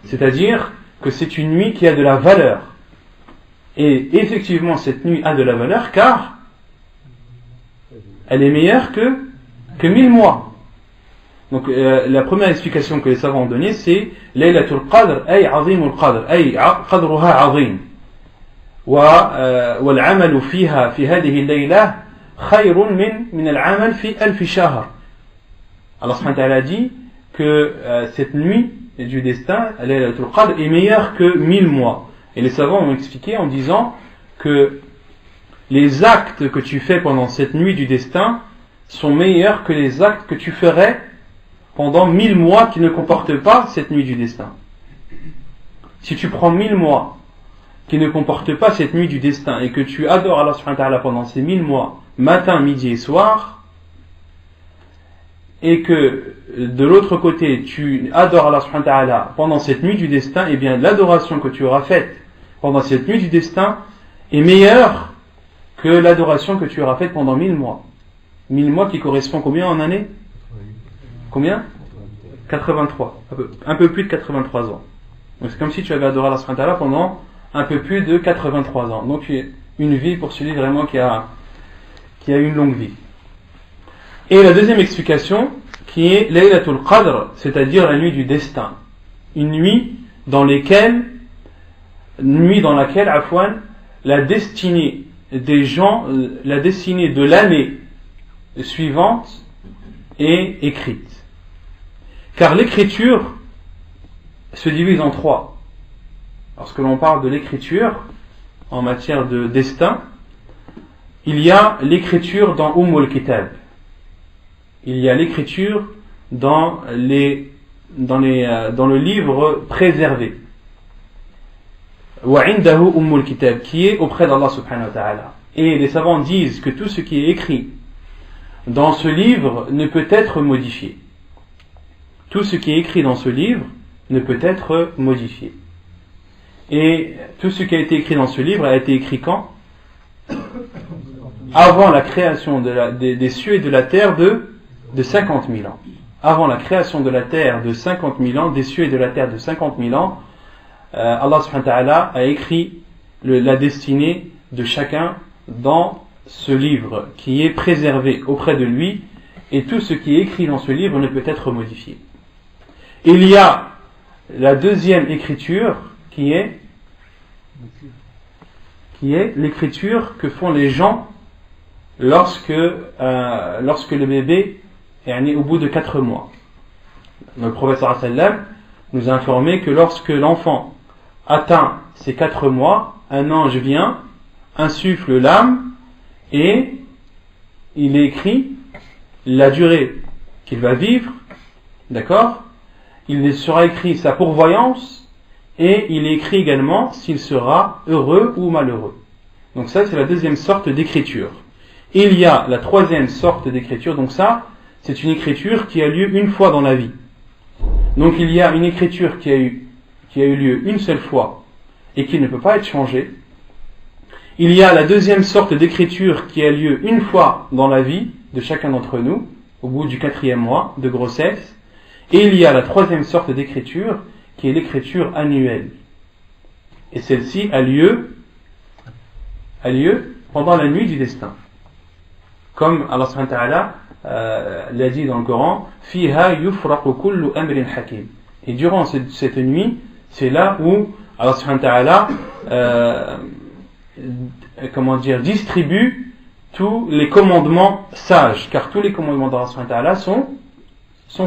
Speaker 1: C'est-à-dire que c'est une nuit qui a de la valeur. Et effectivement, cette nuit a de la valeur car elle est meilleure que 1000 mois. Donc la première explication que les savants ont donnée, c'est Laylatul Qadr ay azimul qadr ay qadruha azim wal amalu fiha fi hadhihi al-layla khayrun min al-amal fi alf shahr. Allah subhanahu wa ta'ala dit que cette nuit du destin, Laylatul Qadr, est meilleure que 1000 mois. Et les savants ont expliqué en disant que les actes que tu fais pendant cette nuit du destin sont meilleurs que les actes que tu ferais pendant 1000 mois qui ne comportent pas cette nuit du destin. Si tu prends 1000 mois qui ne comportent pas cette nuit du destin et que tu adores Allah subhanahu wa ta'ala pendant ces 1000 mois, matin, midi et soir, et que de l'autre côté tu adores Allah subhanahu wa ta'ala pendant cette nuit du destin, et bien l'adoration que tu auras faite pendant cette nuit du destin est meilleure que l'adoration que tu auras faite pendant 1000 mois. 1000 mois qui correspond combien en année? Combien? 83. Un peu plus de 83 ans. Donc c'est comme si tu avais adoré Allah subhanahu wa ta'ala pendant un peu plus de 83 ans. Donc une vie pour celui vraiment qui a une longue vie. Et la deuxième explication qui est Laylatul Qadr, c'est-à-dire la nuit du destin. Une nuit dans laquelle la destinée des gens, la destinée de l'année suivante est écrite. Car l'écriture se divise en 3. Lorsque l'on parle de l'écriture en matière de destin, il y a l'écriture dans Ummul Kitab. Il y a l'écriture dans le livre préservé. وعنده أم الكتاب, qui est auprès d'Allah subhanahu wa ta'ala. Et les savants disent que tout ce qui est écrit dans ce livre ne peut être modifié. Tout ce qui est écrit dans ce livre ne peut être modifié. Et tout ce qui a été écrit dans ce livre a été écrit quand? Avant la création des cieux et de la terre de 50 000 ans. Avant la création de la terre de 50 000 ans, des cieux et de la terre de 50 000 ans, Allah subhanahu wa ta'ala a écrit la destinée de chacun dans ce livre qui est préservé auprès de lui, et tout ce qui est écrit dans ce livre ne peut être modifié. Il y a la deuxième écriture qui est l'écriture que font les gens lorsque le bébé est né au bout de 4 mois. Le prophète sallallahu alayhi wa sallam nous a informé que lorsque l'enfant atteint ses 4 mois, un ange vient, insuffle l'âme et il écrit la durée qu'il va vivre, d'accord? Il sera écrit sa pourvoyance et il est écrit également s'il sera heureux ou malheureux. Donc ça, c'est la deuxième sorte d'écriture. Il y a la troisième sorte d'écriture, donc ça, c'est une écriture qui a lieu une fois dans la vie. Donc il y a une écriture qui a eu lieu une seule fois et qui ne peut pas être changée. Il y a la deuxième sorte d'écriture qui a lieu une fois dans la vie de chacun d'entre nous, au bout du 4e mois de grossesse. Et il y a la troisième sorte d'écriture qui est l'écriture annuelle. Et celle-ci a lieu pendant la nuit du destin. Comme Allah subhanahu wa ta'ala l'a dit dans le Coran, Fiha yufraqu kullu amrin hakim. Et durant cette nuit, c'est là où Allah subhanahu wa ta'ala distribue tous les commandements sages, car tous les commandements d'Allah subhanahu wa ta'ala sont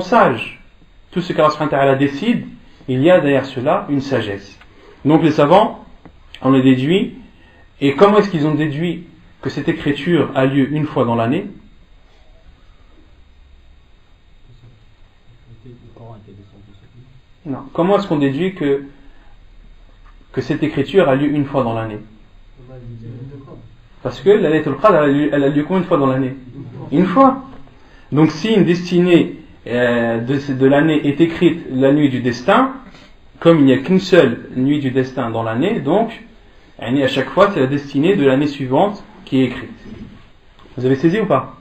Speaker 1: sages. Tout ce qu'Allah subhanahu wa ta'ala décide, il y a derrière cela une sagesse. Donc les savants, on les déduit. Et comment est-ce qu'ils ont déduit que cette écriture a lieu une fois dans l'année? Non. Comment est-ce qu'on déduit que cette écriture a lieu une fois dans l'année? Parce que la Laylatul Qadr, elle a lieu combien de fois dans l'année? Une fois. Donc si une destinée de l'année est écrite la nuit du destin, comme il n'y a qu'une seule nuit du destin dans l'année, donc à chaque fois c'est la destinée de l'année suivante qui est écrite. Vous avez saisi ou pas?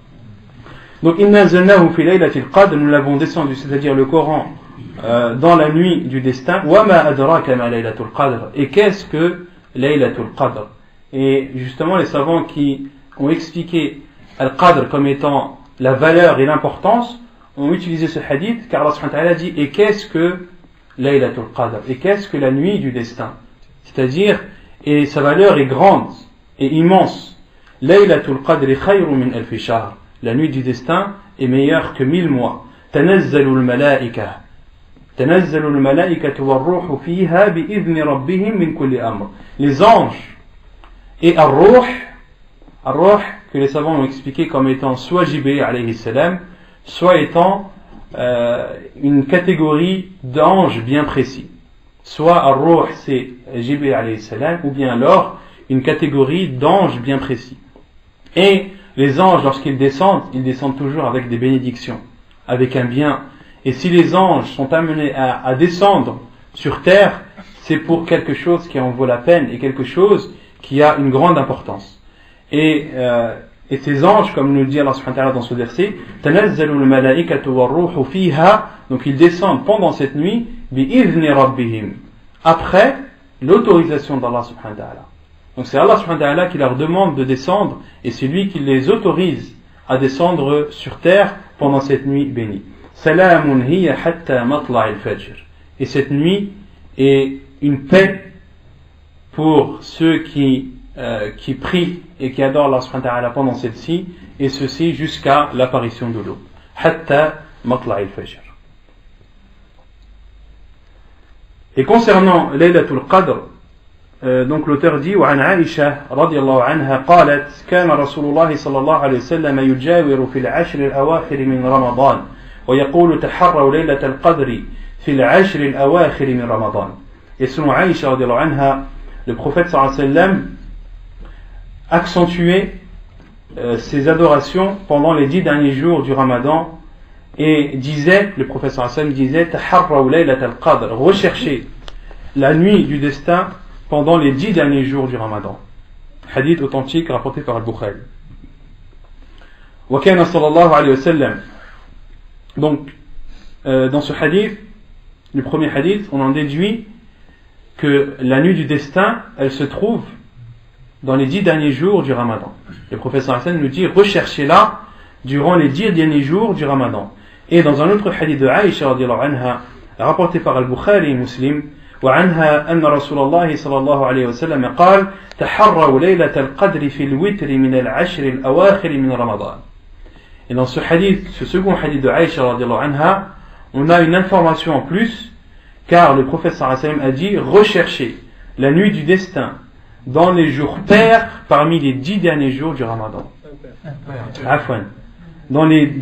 Speaker 1: Donc Inna zannahu fi laylatil qadr, nous l'avons descendu, c'est-à-dire le Coran, dans la nuit du destin. Wa ma adraka ma laylatul qadr. Et qu'est-ce que laylatul qadr? Et justement les savants qui ont expliqué al-qadr comme étant la valeur et l'importance ont utilisé ce hadith, car Allah subhanahu wa ta'ala dit et qu'est-ce que laylatul qadr? Et qu'est-ce que la nuit du destin? C'est-à-dire, et sa valeur est grande et immense. Laylatul qadri khayrun min alfi shahr. La nuit du destin est meilleure que 1000 mois. Tanazzalul malaika. Tanazzalul malaikatu war-ruhu fiha bi'idhni rabbihim min kulli amr. Les anges et ar-ruh que les savants ont expliqué comme étant soit Jibril alayhi salam, soit étant une catégorie d'anges bien précis. Soit ar-ruh c'est Jibril alayhi salam, ou bien alors une catégorie d'anges bien précis. Et les anges, lorsqu'ils descendent toujours avec des bénédictions, avec un bien. Et si les anges sont amenés à descendre sur terre, c'est pour quelque chose qui en vaut la peine et quelque chose qui a une grande importance. Et ces anges, comme nous le dit Allah subhanahu wa ta'ala dans ce verset, tanazzalul malaikatu war-ruhu fiha, donc ils descendent pendant cette nuit, bi'idhni rabbihim, après l'autorisation d'Allah subhanahu wa ta'ala. Donc c'est Allah subhanahu wa ta'ala qui leur demande de descendre et c'est lui qui les autorise à descendre sur terre pendant cette nuit bénie. Salamun hiya hatta matla'il fajr. Et cette nuit est une paix pour ceux qui prient et qui adorent Allah subhanahu wa ta'ala pendant celle-ci, et ceci jusqu'à l'apparition de l'aube. Hatta matla'il fajr. Et concernant Laylatul Qadr, donc l'auteur dit وعن عائشة رضي الله عنها قالت كان رسول الله صلى الله عليه وسلم يجاور في العشر الأواخر من رمضان ويقول تحروا ليلة القدر في العشر الأواخر من رمضان. Et selon Aïcha رضي الله عنها, le prophète صلى الله عليه وسلم accentuait ses adorations pendant les 10 derniers jours du Ramadan et disait, le prophète صلى الله عليه وسلم disait تحروا ليلة القدر, recherchez la nuit du destin pendant les 10 derniers jours du Ramadan. Hadith authentique rapporté par Al-Bukhari. Wa kana sallallahu alayhi wa sallam. Donc, dans ce hadith, le premier hadith, on en déduit que la nuit du destin, elle se trouve dans les 10 derniers jours du Ramadan. Le prophète sallallahu alayhi wa sallam nous dit, recherchez-la durant les 10 derniers jours du Ramadan. Et dans un autre hadith de Aïcha radiyallahu anha, rapporté par Al-Bukhari et Muslim, وعنها أن رسول الله صلى الله عليه وسلم قال تحروا ليلة القدر في الوتر من العشر الأواخر من رمضان. Et dans ce hadith, ce second hadith de Aïcha radiyallahu anha, on a une information en plus, car le prophète sallallahu alayhi wa sallam a dit recherchez la nuit du destin dans les jours pairs parmi les 10 derniers jours du Ramadan. Afwan. Dans les 10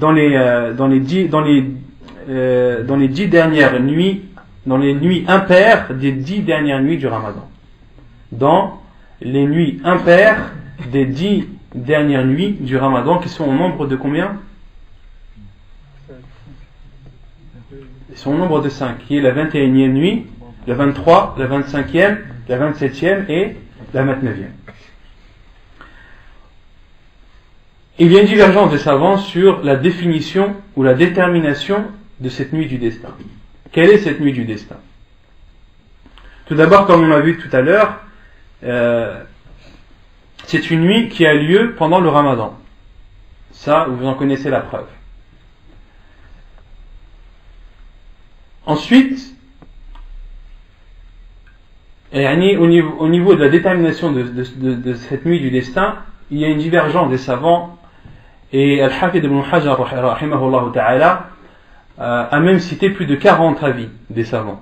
Speaker 1: dernières nuits dans les nuits impaires des 10 dernières nuits du Ramadan. Dans les nuits impaires des 10 dernières nuits du Ramadan, qui sont au nombre de combien? Ils sont au nombre de 5, qui est la 21e nuit, la 23, la 25e, la 27e et la 29e. Il y a une divergence des savants sur la définition ou la détermination de cette nuit du destin. Quelle est cette nuit du destin? Tout d'abord, comme on l'a vu tout à l'heure, c'est une nuit qui a lieu pendant le Ramadan. Ça, vous en connaissez la preuve. Ensuite, au niveau de la détermination de cette nuit du destin, il y a une divergence des savants, et Al-Hafid ibn Hajar rahimahullah ta'ala a même cité plus de 40 avis des savants.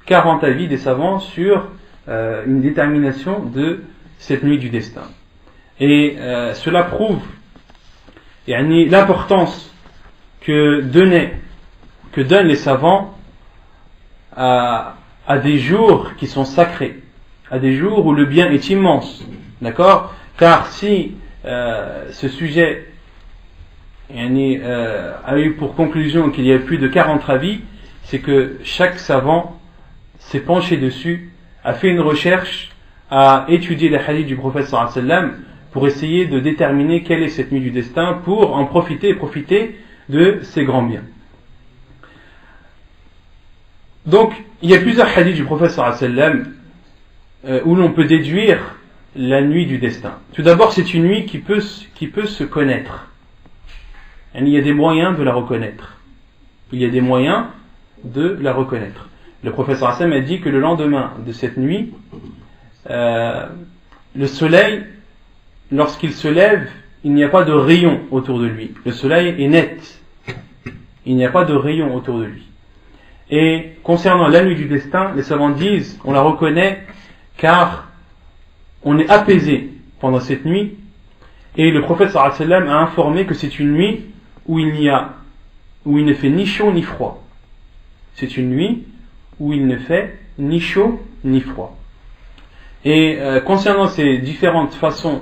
Speaker 1: 40 avis des savants sur une détermination de cette nuit du destin. Et cela prouve l'importance que donnent les savants à des jours qui sont sacrés, à des jours où le bien est immense, d'accord? Car si ce sujet a eu pour conclusion qu'il y a plus de 40 avis, c'est que chaque savant s'est penché dessus, a fait une recherche, a étudié les hadiths du prophète sallallahu alayhi wa sallam pour essayer de déterminer quelle est cette nuit du destin, pour en profiter de ces grands biens. Donc, il y a plusieurs hadiths du prophète sallallahu alayhi wa sallam où l'on peut déduire la nuit du destin. Tout d'abord, c'est une nuit qui peut se connaître. Il y a des moyens de la reconnaître. Il y a des moyens de la reconnaître. Le prophète sallallahu alayhi wa sallam a dit que le lendemain de cette nuit, le soleil, lorsqu'il se lève, il n'y a pas de rayon autour de lui. Le soleil est net. Il n'y a pas de rayon autour de lui. Et concernant la nuit du destin, les savants disent, on la reconnaît car on est apaisé pendant cette nuit. Et le prophète sallallahu alayhi wa sallam a informé que c'est une nuit où il ne fait ni chaud ni froid. C'est une nuit où il ne fait ni chaud ni froid. Et concernant ces différentes façons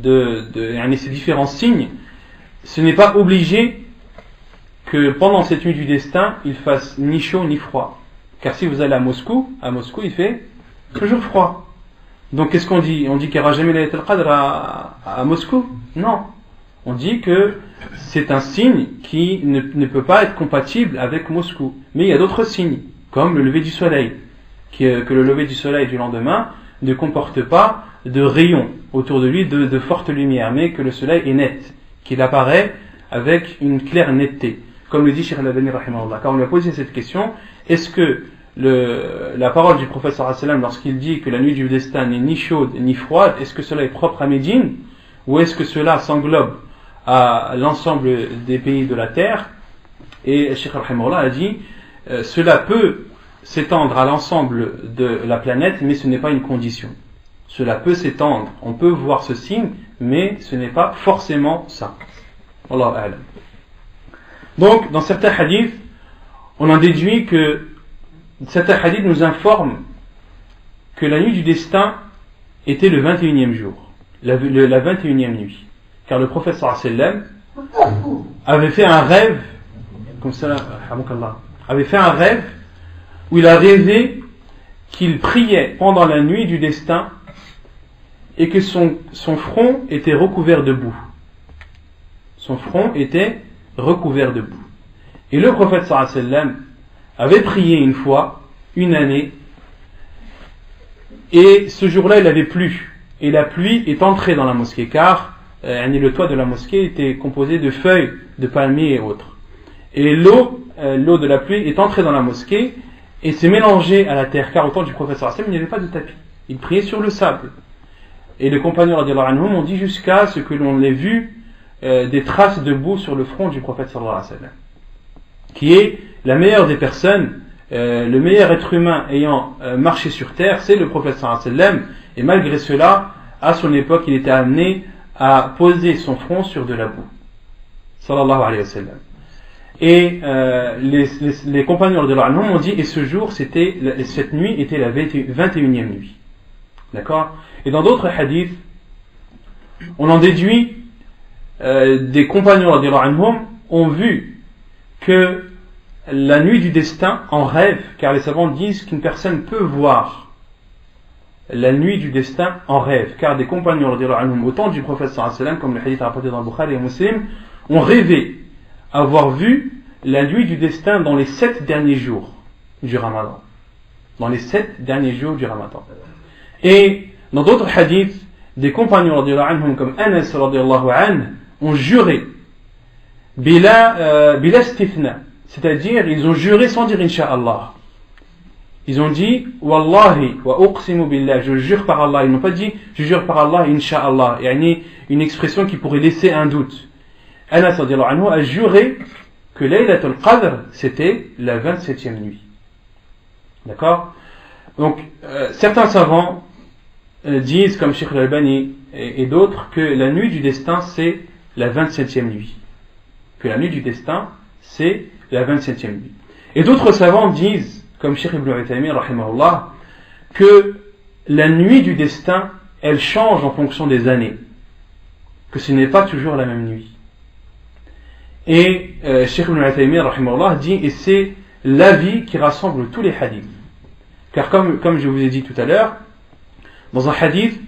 Speaker 1: ces différents signes, ce n'est pas obligé que pendant cette nuit du destin, il fasse ni chaud ni froid. Car si vous allez à Moscou il fait toujours froid. Donc qu'est-ce qu'on dit? On dit qu'il n'y aura jamais Laylat al-Qadr à Moscou? Non. On dit que c'est un signe qui ne peut pas être compatible avec Moscou. Mais il y a d'autres signes, comme le lever du soleil, que le lever du soleil du lendemain ne comporte pas de rayons autour de lui, de forte lumière, mais que le soleil est net, qu'il apparaît avec une claire netteté. Comme le dit Cheikh Al-Albani rahimahullah. Quand on lui a posé cette question, est-ce que la parole du prophète sallallahu alayhi wa sallam, lorsqu'il dit que la nuit du destin n'est ni chaude ni froide, est-ce que cela est propre à Médine, ou est-ce que cela s'englobe à l'ensemble des pays de la terre? Et Cheikh rahimahullah a dit cela peut s'étendre à l'ensemble de la planète, mais ce n'est pas une condition. Cela peut s'étendre, on peut voir ce signe, mais ce n'est pas forcément ça. Wallahu a'lam. Donc, dans certains hadiths, on en déduit que certains hadiths nous informent que la nuit du destin était le 21e jour, la 21e nuit. Car le prophète sallallahu alayhi wa sallam avait fait un rêve, comme ça, avait fait un rêve où il a rêvé qu'il priait pendant la nuit du destin et que son front était recouvert de boue. Son front était recouvert de boue. Et le prophète sallallahu alayhi wa sallam avait prié une fois, une année, et ce jour-là il avait plu, et la pluie est entrée dans la mosquée, car le toit de la mosquée était composé de feuilles de palmiers et autres. Et l'eau de la pluie est entrée dans la mosquée et s'est mélangée à la terre, car au temps du prophète sallallahu alayhi wa sallam il n'y avait pas de tapis, il priait sur le sable. Et les compagnons radiyallahu anhum ont dit jusqu'à ce que l'on ait vu des traces de boue sur le front du prophète sallallahu alayhi wa sallam, qui est la meilleure des personnes, le meilleur être humain ayant marché sur terre, c'est le prophète sallallahu alayhi wa sallam, et malgré cela, à son époque, il était amené à poser son front sur de la boue, sallallahu alayhi wa sallam. Et les compagnons de l'Anhum ont dit, et ce jour, cette nuit était la 21e nuit. D'accord? Et dans d'autres hadiths, on en déduit, des compagnons de l'Anhum ont vu que la nuit du destin en rêve, car les savants disent qu'une personne peut voir la nuit du destin en rêve, car des compagnons au temps du prophète sallallahu alayhi wa sallam, comme le hadith rapporté dans le Bukhari et Muslim, ont rêvé avoir vu la nuit du destin dans les 7 derniers jours du Ramadan. Dans les 7 derniers jours du Ramadan. Et dans d'autres hadiths, des compagnons comme Anas ont juré bila istithna, c'est-à-dire ils ont juré sans dire Inch'Allah. Ils ont dit Wallahi wa uqsimu billah, je jure par Allah. Ils n'ont pas dit je jure par Allah Inch'Allah, une expression qui pourrait laisser un doute. Anas a juré que Laylatul Qadr c'était la 27e nuit. D'accord? Donc certains savants disent, comme Cheikh Al-Albani et d'autres, que la nuit du destin c'est la 27e nuit. Que la nuit du destin c'est la 27e nuit. Et d'autres savants disent, comme Cheikh Ibn Uthaymin rahimahullah, que la nuit du destin elle change en fonction des années, que ce n'est pas toujours la même nuit. Et Cheikh Ibn Uthaymin rahimahullah dit, et c'est l'avis qui rassemble tous les hadiths, car comme je vous ai dit tout à l'heure, dans un hadith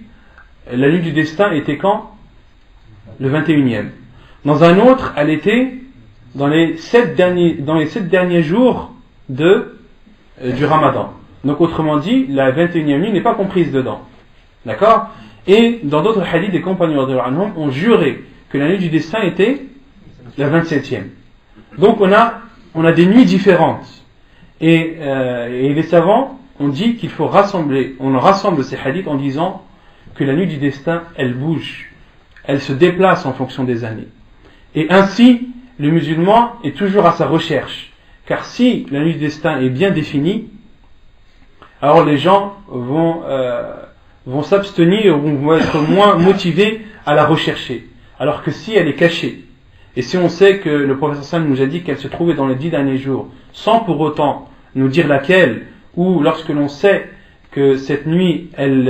Speaker 1: la nuit du destin était quand? Le 21e. Dans un autre elle était dans les 7 derniers jours du Ramadan. Donc autrement dit, la 21e nuit n'est pas comprise dedans. D'accord? Et dans d'autres hadiths, des compagnons de l'Anhum ont juré que la nuit du destin était la 27e. Donc on a des nuits différentes. Et les savants ont dit qu'il faut on rassemble ces hadiths en disant que la nuit du destin, elle bouge. Elle se déplace en fonction des années. Et ainsi, le musulman est toujours à sa recherche. Car si la nuit du destin est bien définie, alors les gens vont s'abstenir ou vont être moins motivés à la rechercher. Alors que si elle est cachée, et si on sait que le prophète sallallahu nous a dit qu'elle se trouvait dans les 10 derniers jours, sans pour autant nous dire laquelle, ou lorsque l'on sait que cette nuit, elle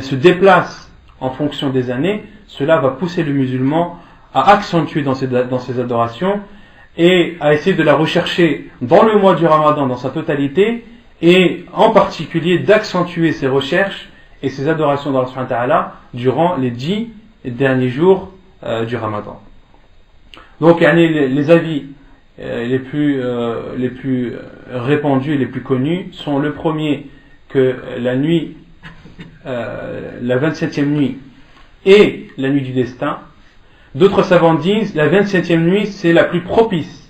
Speaker 1: se déplace en fonction des années, cela va pousser le musulman à accentuer dans ses adorations et à essayer de la rechercher dans le mois du Ramadan dans sa totalité, et en particulier d'accentuer ses recherches et ses adorations d'Allah subhanahu wa ta'ala durant les 10 derniers jours du Ramadan. Donc les avis les plus répandus et les plus connus sont le premier, que la nuit la 27e nuit est la nuit du destin. D'autres savants disent la 27e nuit c'est la plus propice,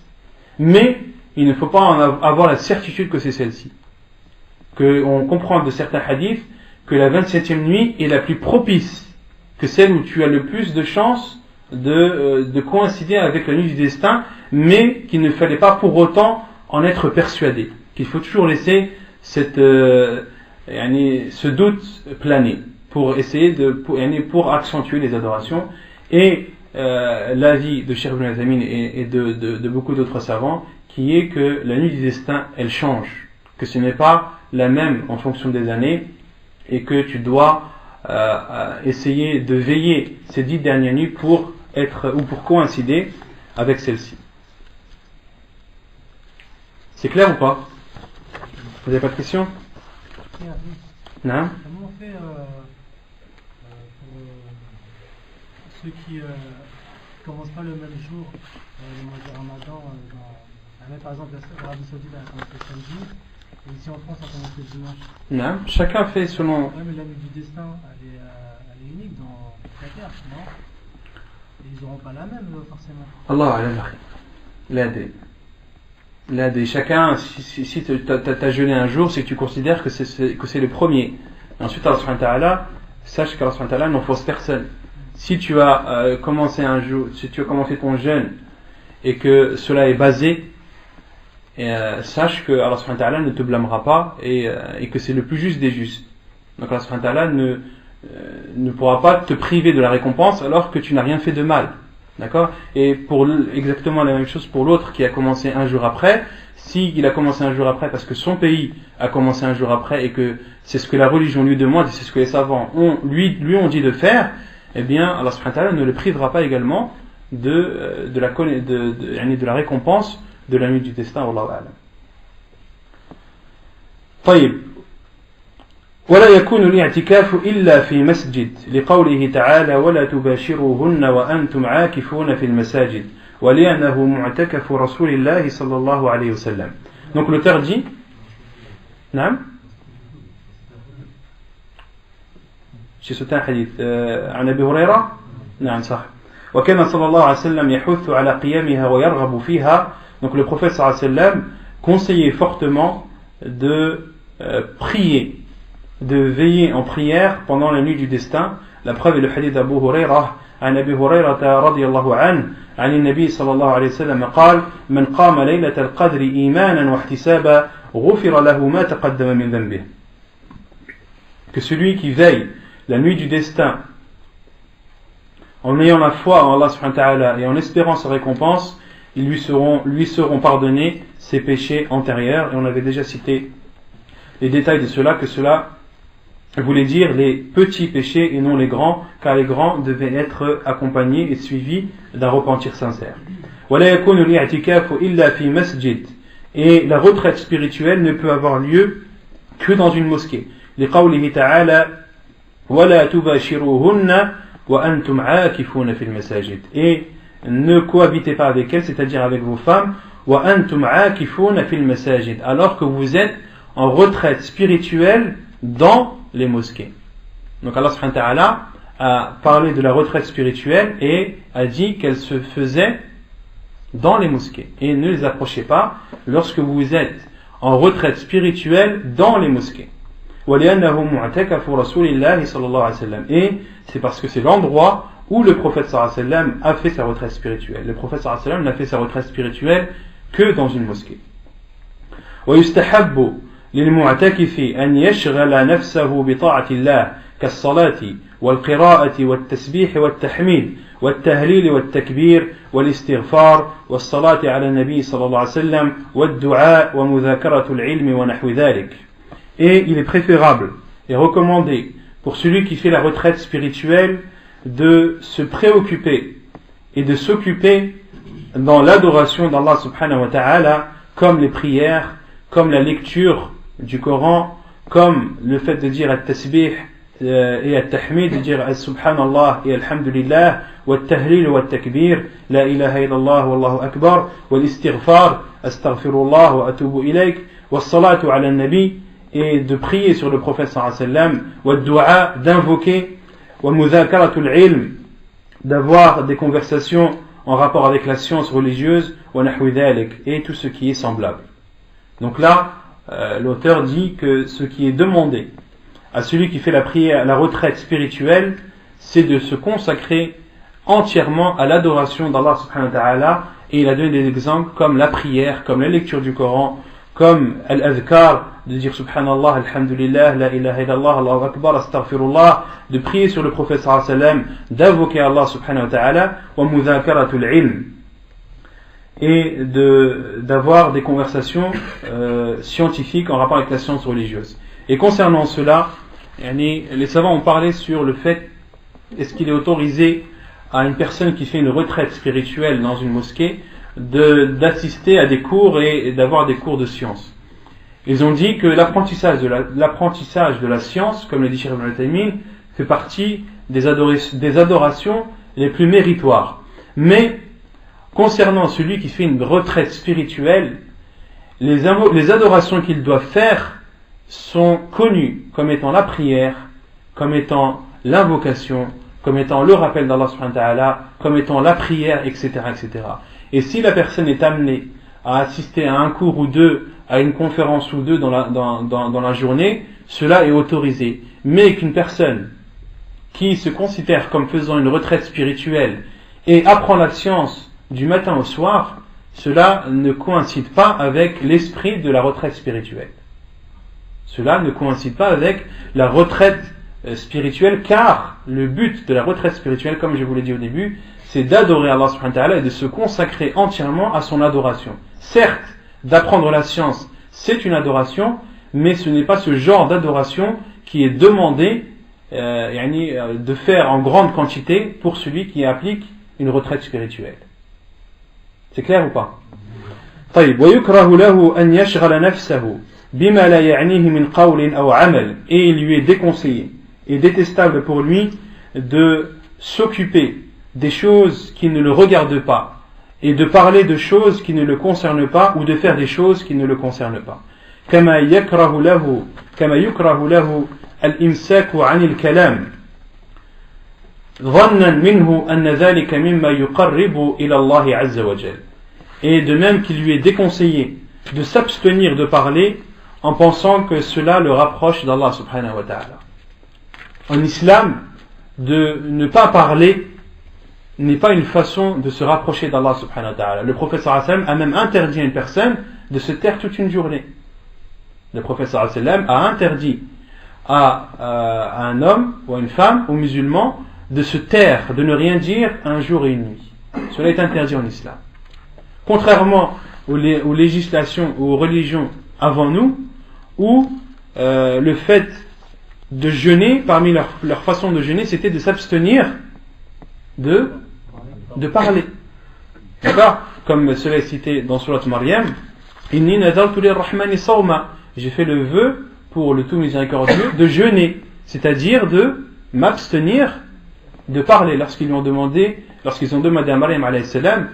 Speaker 1: mais il ne faut pas en avoir la certitude que c'est celle-ci. On comprend de certains hadiths que la 27e nuit est la plus propice, que celle où tu as le plus de chances de coïncider avec la nuit du destin, mais qu'il ne fallait pas pour autant en être persuadé, qu'il faut toujours laisser ce doute planer pour essayer pour accentuer les adorations. Et l'avis de Cheikh Ibn Uthaymin et de beaucoup d'autres savants, qui est que la nuit du destin elle change, que ce n'est pas la même en fonction des années, et que tu dois essayer de veiller ces 10 dernières nuits pour coïncider avec celle-ci. C'est clair ou pas? Vous n'avez pas de questions? Non?
Speaker 3: Comment on fait pour ceux qui ne commencent pas le même jour, le mois de Ramadan, par exemple l'Arabie Saoudite a commencé le samedi, et ici en France on commence le dimanche?
Speaker 1: Non, chacun fait selon.
Speaker 3: Oui, mais la nuit du destin elle est unique dans la terre, non? Et ils n'auront pas la même forcément.
Speaker 1: Allah, chacun, si tu as jeûné un jour, c'est que tu considères que c'est le premier. Et ensuite, Allah subhanahu wa ta'ala, sache qu'Allah subhanahu wa ta'ala n'enfonce personne. Si tu as commencé ton jeûne et que cela est basé, sache que Allah subhanahu wa ta'ala ne te blâmera pas et que c'est le plus juste des justes. Donc Allah subhanahu wa ta'ala ne pourra pas te priver de la récompense alors que tu n'as rien fait de mal. D'accord? Et pour exactement la même chose pour l'autre qui a commencé un jour après. S'il a commencé un jour après parce que son pays a commencé un jour après et que c'est ce que la religion lui demande et c'est ce que les savants lui ont dit de faire, eh bien Allah subhanahu wa ta'ala ne le privera pas également de la récompense de la nuit du destin. Wallahu a'lam. طيب ولا يكون الاعتكاف إلا في مسجد لقوله تعالى ولا تباشروهن وأنتم عاكفون في المساجد ولأنه معتكف رسول الله صلى الله عليه وسلم. Donc l'auteur dit نعم j'ai sauté un hadith عن أبي هريرة نعم صح وكان صلى الله عليه وسلم يحث على قيامها ويرغب فيها. Donc le prophète صلى الله عليه وسلم conseillait fortement de prier, de veiller en prière pendant la nuit du destin. La preuve est le hadith d'Abu Huraira عن أبي هريرة رضي الله عنه عن النبي صلى الله عليه وسلم قال من قام ليلة القدر إيمانا واحتسابا غفر له ما تقدم من ذنبه. Que celui qui veille la nuit du destin en ayant la foi en Allah subhanahu wa ta'ala et en espérant sa récompense, ils lui seront pardonnés ses péchés antérieurs. Et on avait déjà cité les détails de cela, que cela voulait dire les petits péchés et non les grands, car les grands devaient être accompagnés et suivis d'un repentir sincère. Et la retraite spirituelle ne peut avoir lieu que dans une mosquée. لقوله تعالى ولا تباشروهن وأنتم عاكفون في المساجد. Et ne cohabitez pas avec elles, c'est-à-dire avec vos femmes, وأنتم عاكفون في المساجد, alors que vous êtes en retraite spirituelle dans les mosquées. Donc Allah subhanahu wa ta'ala a parlé de la retraite spirituelle et a dit qu'elle se faisait dans les mosquées. Et ne les approchez pas lorsque vous êtes en retraite spirituelle dans les mosquées. Et c'est parce que c'est l'endroit où le prophète sallallahu alayhi wa sallam a fait sa retraite spirituelle. Le prophète sallallahu alayhi wa sallam n'a fait sa retraite spirituelle que dans une mosquée. ويستحب للمعتكف أن يشغل نفسه بطاعة الله كالصلاة والقراءة والتسبيح والتحميد والتهليل والتكبير والاستغفار والصلاة على النبي صلى الله عليه وسلم والدعاء ومذاكرة العلم ونحو ذلك. Et il est préférable et recommandé pour celui qui fait la retraite spirituelle de se préoccuper et de s'occuper dans l'adoration d'Allah subhanahu wa ta'ala, comme les prières, comme la lecture du Coran, comme le fait de dire at-tasbih et at-tahmid, de dire subhanallah et alhamdulillah, wa at-tahlil wa at-takbir, la ilaha illallah wallahu akbar, wa l'istighfar, astaghfirullah wa atubu ilayk, wa as-salatu ala nabi, et de prier sur le prophète sallallahu alayhi wa sallam, wa ad-du'a, d'invoquer, wa mudhakaratul ilm, d'avoir des conversations en rapport avec la science religieuse, wa nahwi dhalik, et tout ce qui est semblable. Donc là, l'auteur dit que ce qui est demandé à celui qui fait la prière, la retraite spirituelle, c'est de se consacrer entièrement à l'adoration d'Allah subhanahu wa ta'ala, et il a donné des exemples comme la prière, comme la lecture du Coran, comme al-adhkar, de dire subhanallah, alhamdulillah, la ilaha illallah, Allahu akbar, astaghfirullah, de prier sur le prophète sallallahu alayhi wa sallam, d'invoquer Allah subhanahu wa ta'ala, wa mudhakaratul ilm, et d'avoir des conversations scientifiques en rapport avec la science religieuse. Et concernant cela, les savants ont parlé sur le fait, est-ce qu'il est autorisé à une personne qui fait une retraite spirituelle dans une mosquée d'assister à des cours et d'avoir des cours de science. Ils ont dit que l'apprentissage de la science, comme le dit Cheikh Ibn Uthaymin, fait partie des adorations les plus méritoires. Mais concernant celui qui fait une retraite spirituelle, les adorations qu'il doit faire sont connues comme étant la prière, comme étant l'invocation, comme étant le rappel d'Allah subhanahu wa ta'ala, comme étant la prière, etc., etc. Et si la personne est amenée à assister à un cours ou deux, à une conférence ou deux dans la journée, cela est autorisé. Mais qu'une personne qui se considère comme faisant une retraite spirituelle et apprend la science du matin au soir, cela ne coïncide pas avec l'esprit de la retraite spirituelle. Cela ne coïncide pas avec la retraite spirituelle, car le but de la retraite spirituelle, comme je vous l'ai dit au début, c'est d'adorer Allah subhanahu wa ta'ala et de se consacrer entièrement à son adoration. Certes, d'apprendre la science, c'est une adoration, mais ce n'est pas ce genre d'adoration qui est demandé de faire en grande quantité pour celui qui applique une retraite spirituelle. C'est clair ou pas? طيب ويكره له أن يشغل نفسه بما لا يعنيه من قول أو عمل, et il lui est déconseillé et détestable pour lui de s'occuper des choses qui ne le regardent pas et de parler de choses qui ne le concernent pas ou de faire des choses qui ne le concernent pas. كما يكره له الإمساك عن الكلام ظنا منه أن ذلك مما يقرب إلى الله عز وجل. Et de même qu'il lui est déconseillé de s'abstenir de parler en pensant que cela le rapproche d'Allah subhanahu wa ta'ala. En islam, de ne pas parler n'est pas une façon de se rapprocher d'Allah subhanahu wa ta'ala. Le prophète sallallahu alayhi wa sallam a même interdit à une personne de se taire toute une journée. Le prophète sallallahu alayhi wa sallam a interdit à un homme ou à une femme, aux musulmans, de se taire, de ne rien dire un jour et une nuit. Cela est interdit en islam. Contrairement aux législations ou aux religions avant nous, où le fait de jeûner, parmi leur façon de jeûner, c'était de s'abstenir de parler. D'accord? Comme cela est cité dans Surat Maryam, Inni nadartu lirrahmani sawma, j'ai fait le vœu pour le tout miséricordieux de jeûner, c'est-à-dire de m'abstenir de parler. Lorsqu'ils ont demandé à Maryam alayhi salam,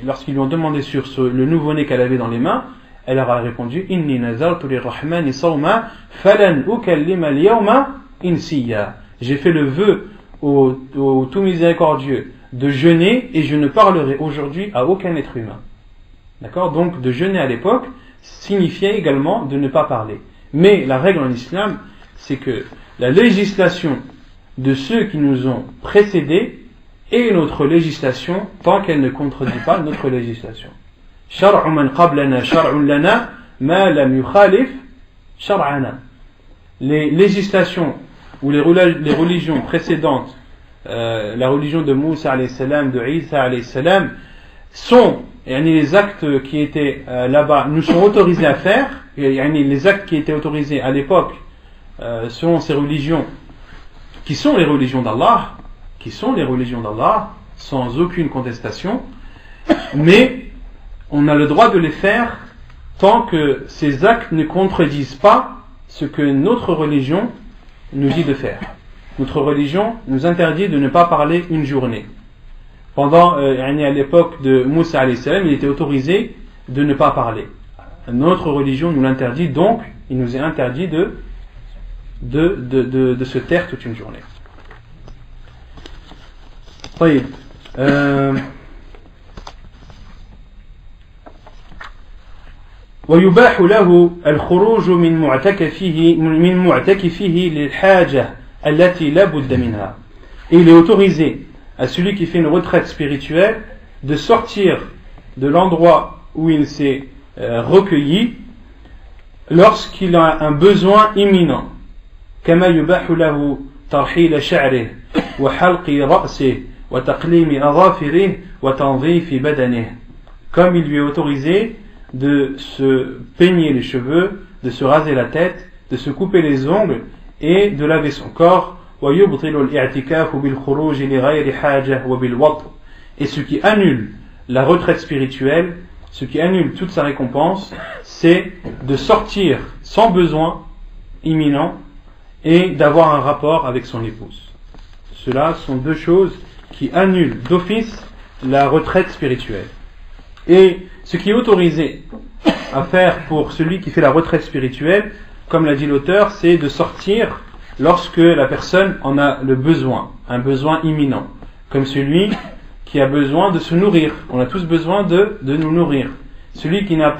Speaker 1: lorsqu'ils lui ont demandé sur le nouveau-né qu'elle avait dans les mains, elle leur a répondu Inni nazartu lirrahmani sawma falan ukallima al-yawma insiya. J'ai fait le vœu au tout miséricordieux de jeûner et je ne parlerai aujourd'hui à aucun être humain. D'accord? Donc de jeûner à l'époque signifiait également de ne pas parler. Mais la règle en islam, c'est que la législation de ceux qui nous ont précédés et notre législation tant qu'elle ne contredit pas notre législation. شرع من قبلنا شرع لنا ما لم يخالف شرعنا. Les législations ou les religions précédentes, la religion de Moussa alayhi salam, de Isa alayhi salam, sont les actes qui étaient là-bas nous sont autorisés à faire, les actes qui étaient autorisés à l'époque selon ces religions qui sont les religions d'Allah, sans aucune contestation, mais on a le droit de les faire tant que ces actes ne contredisent pas ce que notre religion nous dit de faire. Notre religion nous interdit de ne pas parler une journée. Pendant à l'époque de Moussa alayhi salam, il était autorisé de ne pas parler. Notre religion nous l'interdit, donc il nous est interdit de se taire toute une journée. طيب ويباح له الخروج من معتكفه للحاجة التي لا بد منها. Et il est autorisé à celui qui fait une retraite spirituelle de sortir de l'endroit où il s'est recueilli lorsqu'il a un besoin imminent. كما يباح له ترحيل شعره وحلق رأسه وتقليم أظافره وتنظيف بدنه. Comme il lui est autorisé de se peigner les cheveux, de se raser la tête, de se couper les ongles et de laver son corps. Et ce qui annule la retraite spirituelle, ce qui annule toute sa récompense, c'est de sortir sans besoin imminent et d'avoir un rapport avec son épouse. Cela sont deux choses qui annulent d'office la retraite spirituelle. Et ce qui est autorisé à faire pour celui qui fait la retraite spirituelle, comme l'a dit l'auteur, c'est de sortir lorsque la personne en a le besoin, un besoin imminent, comme celui qui a besoin de se nourrir. On a tous besoin de nous nourrir. Celui qui n'a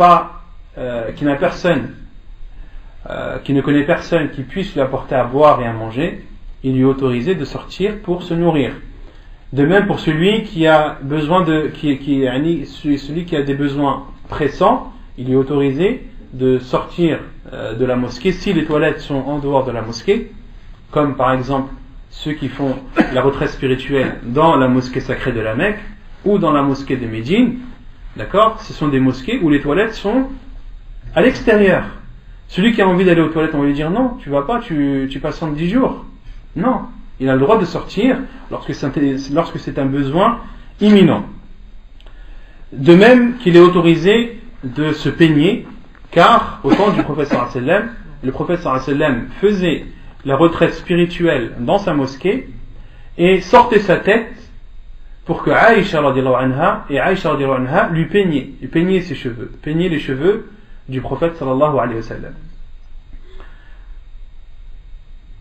Speaker 1: personne, qui ne connaît personne qui puisse lui apporter à boire et à manger, il lui est autorisé de sortir pour se nourrir. De même pour celui qui a besoin celui qui a des besoins pressants, il est autorisé de sortir de la mosquée si les toilettes sont en dehors de la mosquée, comme par exemple ceux qui font la retraite spirituelle dans la mosquée sacrée de la Mecque ou dans la mosquée de Médine, d'accord, ce sont des mosquées où les toilettes sont à l'extérieur. Celui qui a envie d'aller aux toilettes, on va lui dire non, tu vas pas, tu passes 10 jours. Non, il a le droit de sortir lorsque c'est un besoin imminent. De même qu'il est autorisé de se peigner, car au temps du prophète sallallahu alayhi wa sallam, le prophète sallallahu alayhi wa sallam faisait la retraite spirituelle dans sa mosquée et sortait sa tête pour que Aïcha radiallahu anha lui peignait ses cheveux, peignait les cheveux du prophète sallallahu alayhi wa sallam.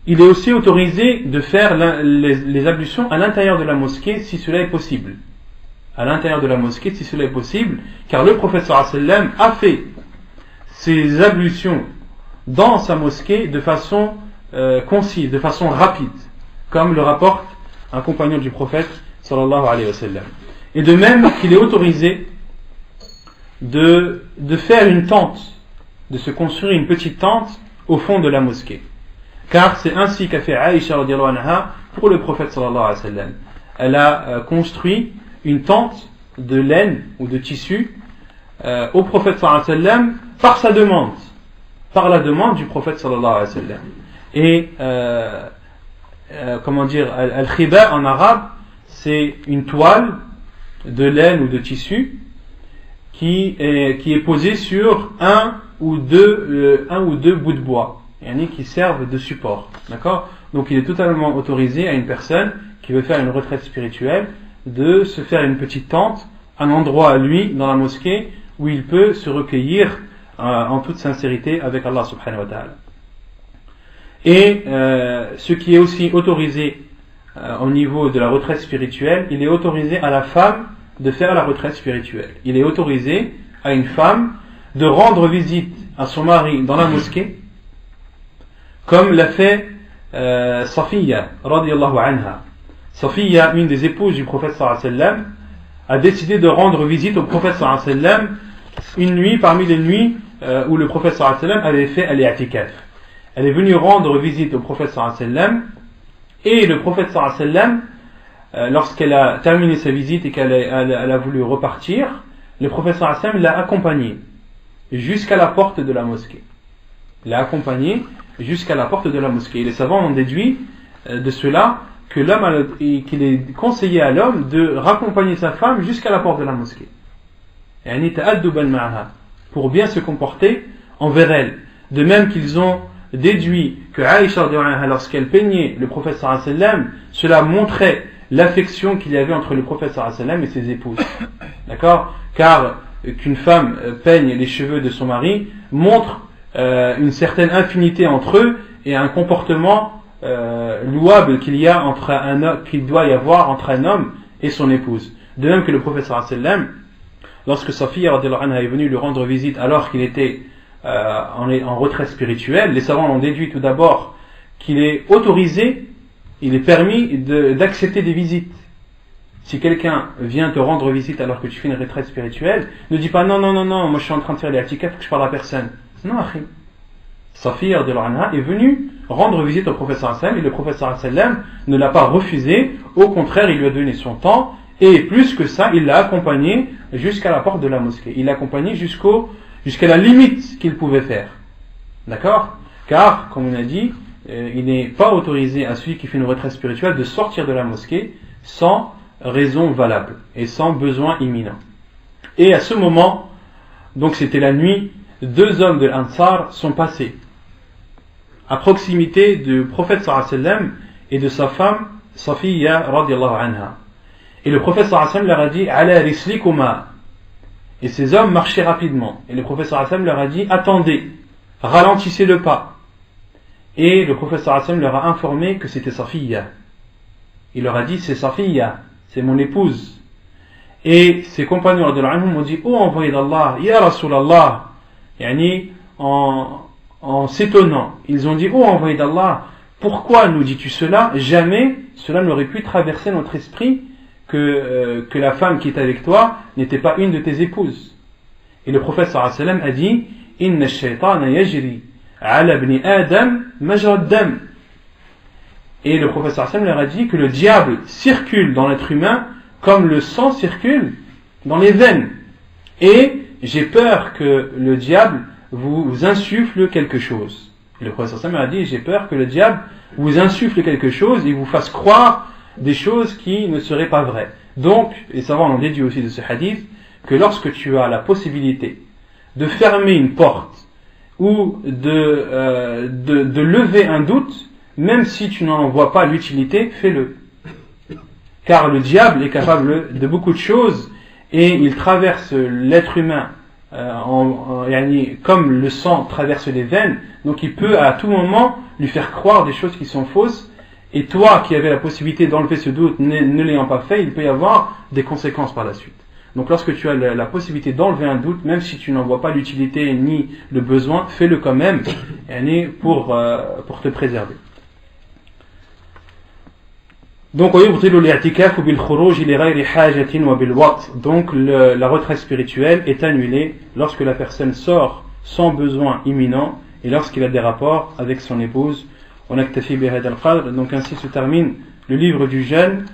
Speaker 1: Il est aussi autorisé de faire les ablutions à l'intérieur de la mosquée si cela est possible. À l'intérieur de la mosquée si cela est possible, car le prophète sallallahu alayhi wa sallam a fait ses ablutions dans sa mosquée de façon concise, de façon rapide, comme le rapporte un compagnon du prophète sallallahu alayhi wa sallam. Et de même qu'il est autorisé de faire une tente, de se construire une petite tente au fond de la mosquée, car c'est ainsi qu'a fait Aïcha radiallahu anha pour le prophète sallallahu alayhi wa sallam. Elle a construit une tente de laine ou de tissu au prophète sallallahu alayhi wa sallam par la demande du prophète sallallahu alayhi wa sallam. Et al-khiba en arabe, c'est une toile de laine ou de tissu qui est posée sur un ou deux bouts de bois, qui servent de support. D'accord ? Donc il est totalement autorisé à une personne qui veut faire une retraite spirituelle de se faire une petite tente, un endroit à lui dans la mosquée où il peut se recueillir en toute sincérité avec Allah subhanahu wa ta'ala. Et ce qui est aussi autorisé au niveau de la retraite spirituelle, il est autorisé à la femme de faire la retraite spirituelle. Il est autorisé à une femme de rendre visite à son mari dans la mosquée, comme l'a fait Safiya radiyallahu anha. Safiya, une des épouses du prophète sallallahu alayhi wa sallam, a décidé de rendre visite au prophète sallallahu alayhi wa sallam une nuit parmi les nuits où le prophète sallallahu alayhi wa sallam avait fait al-i'tikaf. Elle est venue rendre visite au prophète sallallahu alayhi wa sallam, et le prophète sallallahu alayhi wa sallam, lorsqu'elle a terminé sa visite et qu'elle a voulu repartir, le prophète sallallahu alayhi wa sallam l'a accompagnée jusqu'à la porte de la mosquée. L'a accompagnée jusqu'à la porte de la mosquée. Et les savants ont déduit de cela qu'il est conseillé à l'homme de raccompagner sa femme jusqu'à la porte de la mosquée, pour bien se comporter envers elle. De même qu'ils ont déduit que Aïcha, lorsqu'elle peignait le prophète sallallahu alayhi wa sallam, cela montrait l'affection qu'il y avait entre le prophète sallallahu alayhi wa sallam et ses épouses. D'accord ? Car qu'une femme peigne les cheveux de son mari montre une certaine infinité entre eux et un comportement louable qu'il doit y avoir entre un homme et son épouse. De même que le prophète sallallahu alayhi wa sallam, lorsque Safiya radhiyallahu anha est venue lui rendre visite alors qu'il était en retraite spirituelle, les savants ont déduit tout d'abord qu'il est autorisé, il est permis d'accepter des visites. Si quelqu'un vient te rendre visite alors que tu fais une retraite spirituelle, ne dis pas non, moi je suis en train de faire les i'tikaf, que je parle à personne. Non, akhi. Safiya radhiyallahu anha est venue rendre visite au prophète sallallahu alayhi wa sallam, et le prophète sallallahu alayhi wa sallam ne l'a pas refusé, au contraire il lui a donné son temps, et plus que ça, il l'a accompagné jusqu'à la porte de la mosquée. Il l'a accompagné jusqu'à la limite qu'il pouvait faire. D'accord ? Car, comme on a dit, il n'est pas autorisé à celui qui fait une retraite spirituelle de sortir de la mosquée sans raison valable et sans besoin imminent. Et à ce moment, donc c'était la nuit, 2 hommes de l'Ansar sont passés à proximité du prophète sallallahu alayhi wa sallam et de sa femme Safiya radiyallahu anha. Et le prophète sallallahu alayhi wa sallam leur a dit ala rislikuma. Et ces hommes marchaient rapidement. Et le prophète sallallahu alayhi wa sallam leur a dit attendez, ralentissez le pas. Et le prophète sallallahu alayhi wa sallam leur a informé que c'était Safiya. Il leur a dit c'est Safiya, c'est mon épouse. Et ses compagnons radhiyallahu anhum m'ont dit ô envoyé d'Allah, ya Rasulallah, en s'étonnant, ils ont dit ô envoyé d'Allah, pourquoi nous dis-tu cela? Jamais cela n'aurait pu traverser notre esprit que la femme qui est avec toi n'était pas une de tes épouses. Et le prophète sallallahu alayhi wa sallam a dit inna ash-shaytana yajri ala ibn adam majra ad-dam. Et le professeur Hassan leur a dit que le diable circule dans l'être humain comme le sang circule dans les veines. Et j'ai peur que le diable vous insuffle quelque chose. Et le professeur Hassan leur a dit, j'ai peur que le diable vous insuffle quelque chose et vous fasse croire des choses qui ne seraient pas vraies. Donc, les savants l'ont déduit aussi de ce hadith, que lorsque tu as la possibilité de fermer une porte ou de lever un doute, même si tu n'en vois pas l'utilité, fais-le. Car le diable est capable de beaucoup de choses et il traverse l'être humain comme le sang traverse les veines, donc il peut à tout moment lui faire croire des choses qui sont fausses, et toi qui avais la possibilité d'enlever ce doute, ne l'ayant pas fait, il peut y avoir des conséquences par la suite. Donc lorsque tu as la possibilité d'enlever un doute, même si tu n'en vois pas l'utilité ni le besoin, fais-le quand même pour te préserver. Donc la retraite spirituelle est annulée lorsque la personne sort sans besoin imminent et lorsqu'il a des rapports avec son épouse. Donc ainsi se termine le livre du jeûne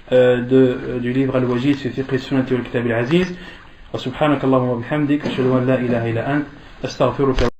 Speaker 1: du livre Al-Wajiz fi fiqh sunnati wal kitab al-aziz. Wa subhanakallahumma wa bihamdik ashhadu an la ilaha illa ant astaghfiruka